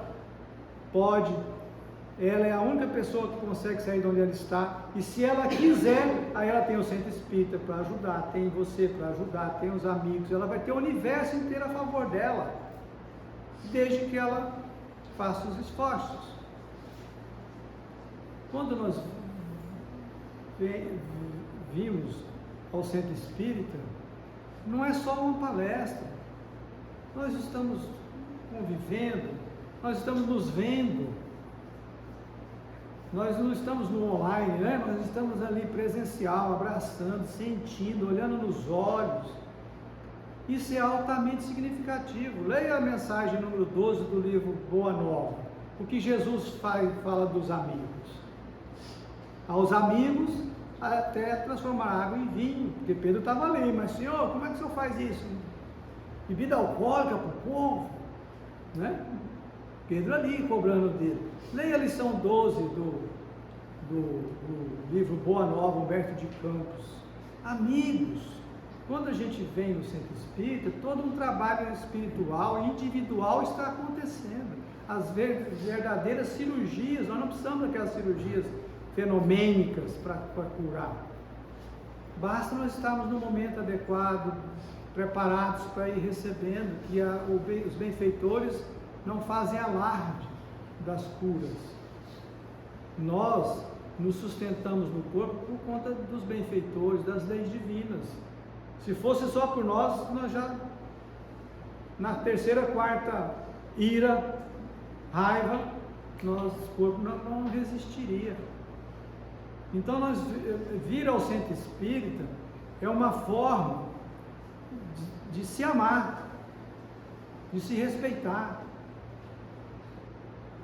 é a única pessoa que consegue sair de onde ela está, e se ela quiser, aí ela tem o centro espírita para ajudar, tem você para ajudar, tem os amigos, ela vai ter o universo inteiro a favor dela, desde que ela faça os esforços. Quando nós vimos ao centro espírita, não é só uma palestra. Nós estamos convivendo, nós estamos nos vendo. Nós não estamos no online, né? Nós estamos ali presencial, abraçando, sentindo, olhando nos olhos. Isso é altamente significativo. Leia a mensagem número 12 do livro Boa Nova. O que Jesus fala dos amigos. Aos amigos, até transformar água em vinho. Porque Pedro estava ali, mas Senhor, como é que o Senhor faz isso? Bebida alcoólica para o povo, né? Pedro ali cobrando dele. Leia a lição 12 do livro Boa Nova, Humberto de Campos. Amigos, quando a gente vem no centro espírita, todo um trabalho espiritual e individual está acontecendo. As verdadeiras cirurgias, nós não precisamos daquelas cirurgias fenomênicas para curar. Basta nós estarmos no momento adequado, preparados para ir recebendo, que os benfeitores não fazem alarde das curas. Nós nos sustentamos no corpo por conta dos benfeitores, das leis divinas. Se fosse só por nós, nós já, na terceira, quarta ira, raiva, nosso corpo não resistiria. Então, vir ao centro espírita é uma forma de se amar, de se respeitar,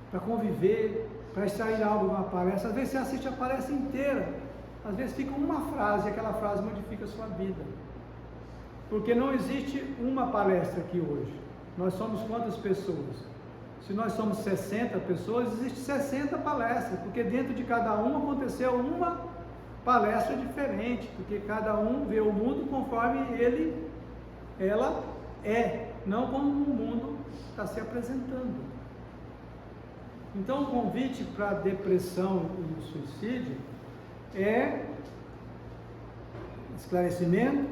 para conviver, para extrair algo de uma palestra. Às vezes você assiste a palestra inteira, às vezes fica uma frase e aquela frase modifica a sua vida. Porque não existe uma palestra aqui hoje. Nós somos quantas pessoas? Se nós somos 60 pessoas, existe 60 palestras, porque dentro de cada uma aconteceu uma palestra diferente, porque cada um vê o mundo conforme ela é, não como o mundo está se apresentando. Então, o convite para a depressão e o suicídio é esclarecimento,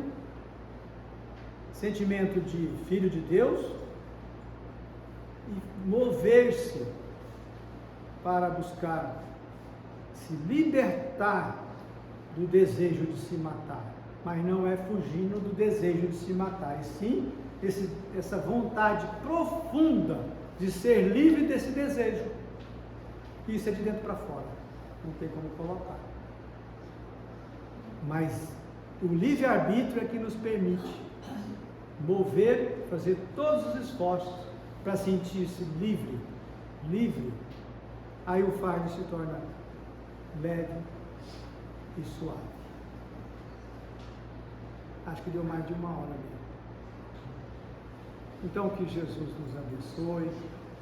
sentimento de filho de Deus e mover-se para buscar se libertar do desejo de se matar, mas não é fugindo do desejo de se matar, e sim essa vontade profunda de ser livre desse desejo. Isso é de dentro para fora, não tem como colocar. Mas o livre-arbítrio é que nos permite mover, fazer todos os esforços para sentir-se livre. Aí o fardo se torna leve e suave. Acho que deu mais de uma hora mesmo. Então, que Jesus nos abençoe,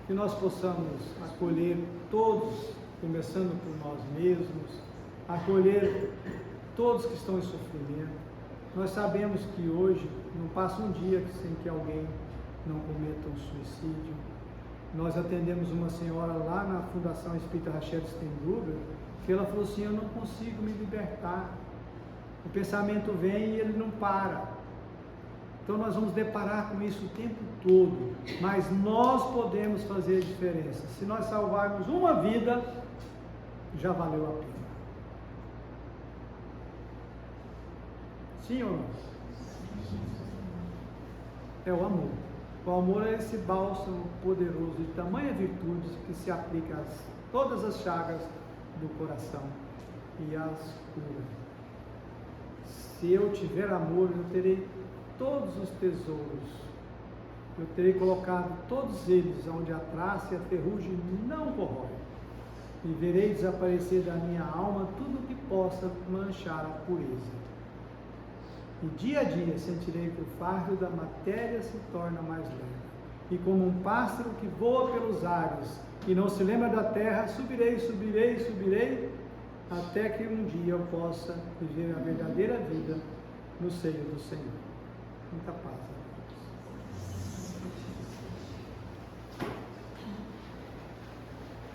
que nós possamos acolher todos, começando por nós mesmos, acolher todos que estão em sofrimento. Nós sabemos que hoje não passa um dia sem que alguém não cometa um suicídio. Nós atendemos uma senhora lá na Fundação Espírita Rachel Stengruber, que ela falou assim: eu não consigo me libertar. O pensamento vem e ele não para. Então nós vamos deparar com isso o tempo todo, mas nós podemos fazer a diferença. Se nós salvarmos uma vida, já valeu a pena. Sim ou não? É o amor. O amor é esse bálsamo poderoso de tamanha virtude que se aplica a todas as chagas do coração e as cura. Se eu tiver amor, eu terei todos os tesouros, eu terei colocado todos eles onde a traça e a ferrugem não corrói, e verei desaparecer da minha alma tudo que possa manchar a pureza. E dia a dia sentirei que o fardo da matéria se torna mais leve, e como um pássaro que voa pelos ares e não se lembra da terra, subirei, até que um dia eu possa viver a verdadeira vida no seio do Senhor. Muita paz.